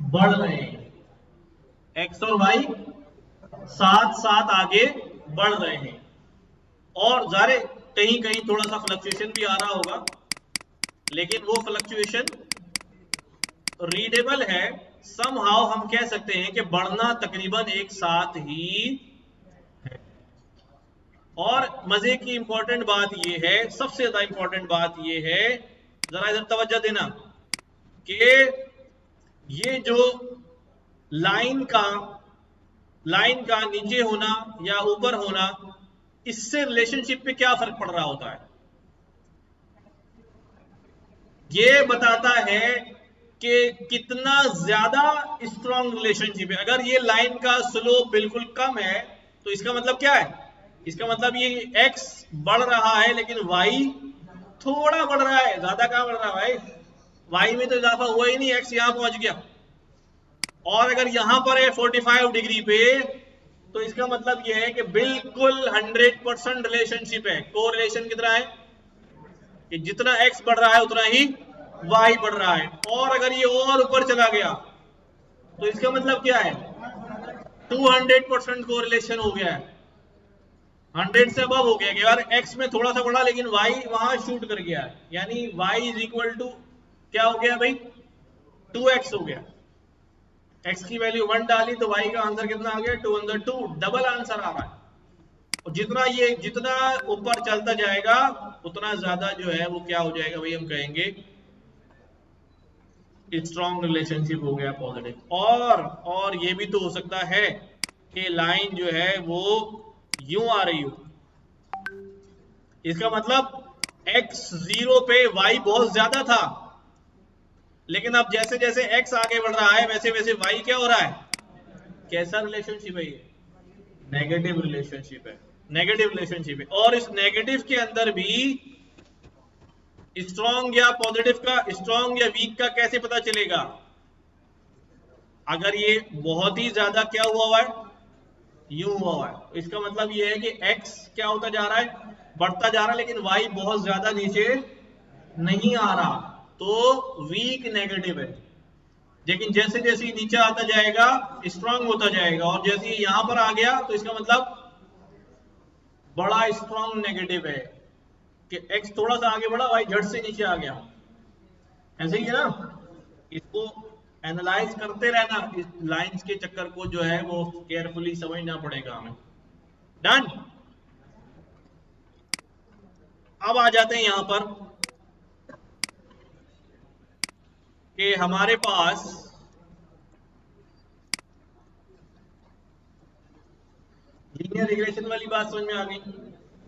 बढ़ रहे हैं। x और y साथ साथ आगे बढ़ रहे हैं। और जारे कहीं कहीं थोड़ा सा फ्लक्चुएशन भी आ रहा होगा, लेकिन वो फ्लक्चुएशन रीडेबल है। समहाउ हम कह सकते हैं कि बढ़ना तकरीबन एक साथ ही है। और मजे की इंपॉर्टेंट बात यह है, सबसे ज्यादा इंपॉर्टेंट बात यह है, जरा इधर तवज्जो देना, कि ये जो लाइन का नीचे होना या ऊपर होना, इससे रिलेशनशिप पे क्या फर्क पड़ रहा होता है? ये बताता है कि कितना ज्यादा स्ट्रॉन्ग रिलेशनशिप है। अगर ये लाइन का स्लोप बिल्कुल कम है तो इसका मतलब क्या है? इसका मतलब ये x बढ़ रहा है लेकिन y थोड़ा बढ़ रहा है, ज्यादा कहां बढ़ रहा है भाई? y में तो इजाफा हुआ ही नहीं, x यहां पहुंच गया। और अगर यहां पर है 45 डिग्री पे, तो इसका मतलब यह है कि बिल्कुल 100% रिलेशनशिप है। कोरिलेशन कितना है कि जितना x बढ़ रहा है उतना ही y बढ़ रहा है। और अगर ये और ऊपर चला गया तो इसका मतलब क्या है? 200% कोरिलेशन हो गया है, 100 से अबव हो गया कि यार x में थोड़ा सा बढ़ा लेकिन y वहां शूट कर गया है, यानी y इज इक्वल टू क्या हो गया भाई? 2x हो गया। x की वैल्यू 1 डाली तो y का आंसर कितना आ गया? 2 अंदर 2, डबल आंसर आ रहा है। और जितना ऊपर चलता जाएगा उतना ज्यादा जो है वो क्या हो जाएगा भाई? हम कहेंगे स्ट्रॉन्ग रिलेशनशिप हो गया, पॉजिटिव। और ये भी तो हो सकता है कि लाइन जो है वो यूं आ रही हो, इसका मतलब x 0 पे y बहुत ज्यादा था, लेकिन अब जैसे जैसे x आगे बढ़ रहा है वैसे वैसे y क्या हो रहा है? कैसा रिलेशनशिप है ये? नेगेटिव रिलेशनशिप है, नेगेटिव रिलेशनशिप है। और इस नेगेटिव के अंदर भी स्ट्रॉन्ग या पॉजिटिव का, स्ट्रॉन्ग या वीक का कैसे पता चलेगा? अगर ये बहुत ही ज्यादा क्या हुआ है? यूं हुआ है, तो इसका मतलब ये है कि x क्या होता जा रहा है? बढ़ता जा रहा है, लेकिन y बहुत ज्यादा नीचे नहीं आ रहा, तो वीक नेगेटिव है। लेकिन जैसे जैसे नीचे आता जाएगा स्ट्रांग होता जाएगा, और जैसे ही यहां पर आ गया तो इसका मतलब बड़ा स्ट्रांग नेगेटिव है कि x थोड़ा सा आगे बढ़ा, y झट से नीचे आ गया। ऐसे ही है ना? इसको एनालाइज करते रहना, इस लाइंस के चक्कर को जो है वो केयरफुली समझना पड़ेगा हमें। डन। अब आ जाते हैं यहां पर कि हमारे पास लीनियर रिग्रेशन वाली बात समझ में आ गई।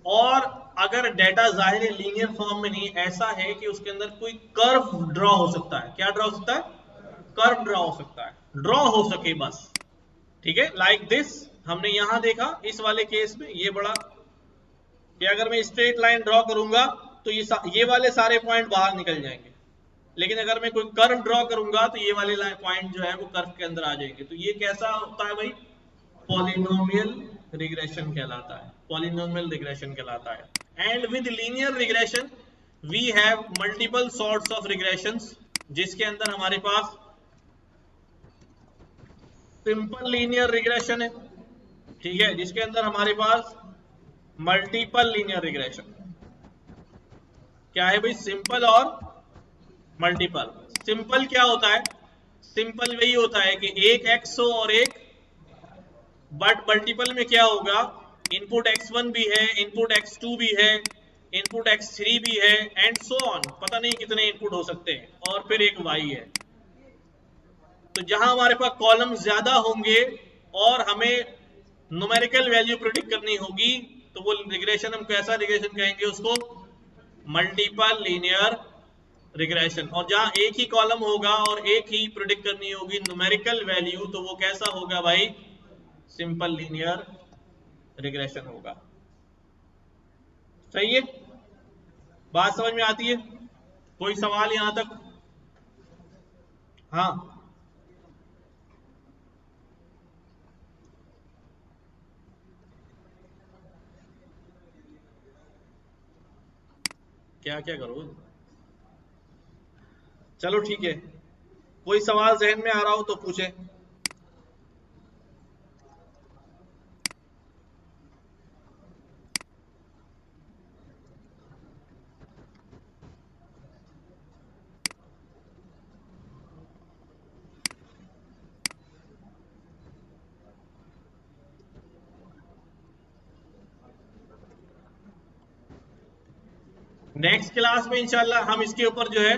और अगर डेटा जाहिर है लीनियर फॉर्म में नहीं, ऐसा है कि उसके अंदर कोई कर्व ड्रॉ हो सकता है। क्या ड्रॉ हो सकता है? कर्व ड्रॉ हो सकता है, ड्रॉ हो सके बस। ठीक है, लाइक दिस हमने यहां देखा इस वाले केस में, ये बड़ा कि अगर मैं स्ट्रेट लाइन ड्रॉ करूंगा तो ये वाले सारे पॉइंट बाहर निकल जाएंगे, लेकिन अगर मैं कोई कर्व ड्रॉ करूंगा तो ये वाले पॉइंट जो है वो कर्व के अंदर आ जाएंगे। तो ये कैसा होता है भाई? पॉलिनोमियल रिग्रेशन कहलाता है, पॉलिनोमियल रिग्रेशन कहलाता है। And with linear regression we have multiple sorts of regressions, जिसके अंदर हमारे पास सिंपल लीनियर रिग्रेशन है, ठीक है, जिसके अंदर हमारे पास मल्टीपल लीनियर रिग्रेशन। क्या है भाई? सिंपल और मल्टीपल। सिंपल क्या होता है? सिंपल वही होता है कि एक एक्स हो और एक, बट मल्टीपल में क्या होगा? इनपुट x1 भी है, इनपुट x2 भी है, इनपुट x3 भी है, एंड सो ऑन, पता नहीं कितने इनपुट हो सकते हैं, और फिर एक y है। तो जहां हमारे पास कॉलम ज्यादा होंगे और हमें न्यूमेरिकल वैल्यू प्रेडिक्ट करनी होगी, तो वो रिग्रेशन हम कैसा रिग्रेशन कहेंगे उसको? Multiple linear regression. और जहां एक ही कॉलम होगा और एक ही प्रेडिक्ट करनी होगी न्यूमेरिकल वैल्यू, तो वो कैसा होगा भाई? सिंपल लीनियर रिग्रेशन होगा। सही है, बात समझ में आती है? कोई सवाल यहां तक? हाँ, क्या क्या करो? चलो ठीक है, कोई सवाल जहन में आ रहा हो तो पूछे। नेक्स्ट क्लास में इंशाल्लाह हम इसके ऊपर जो है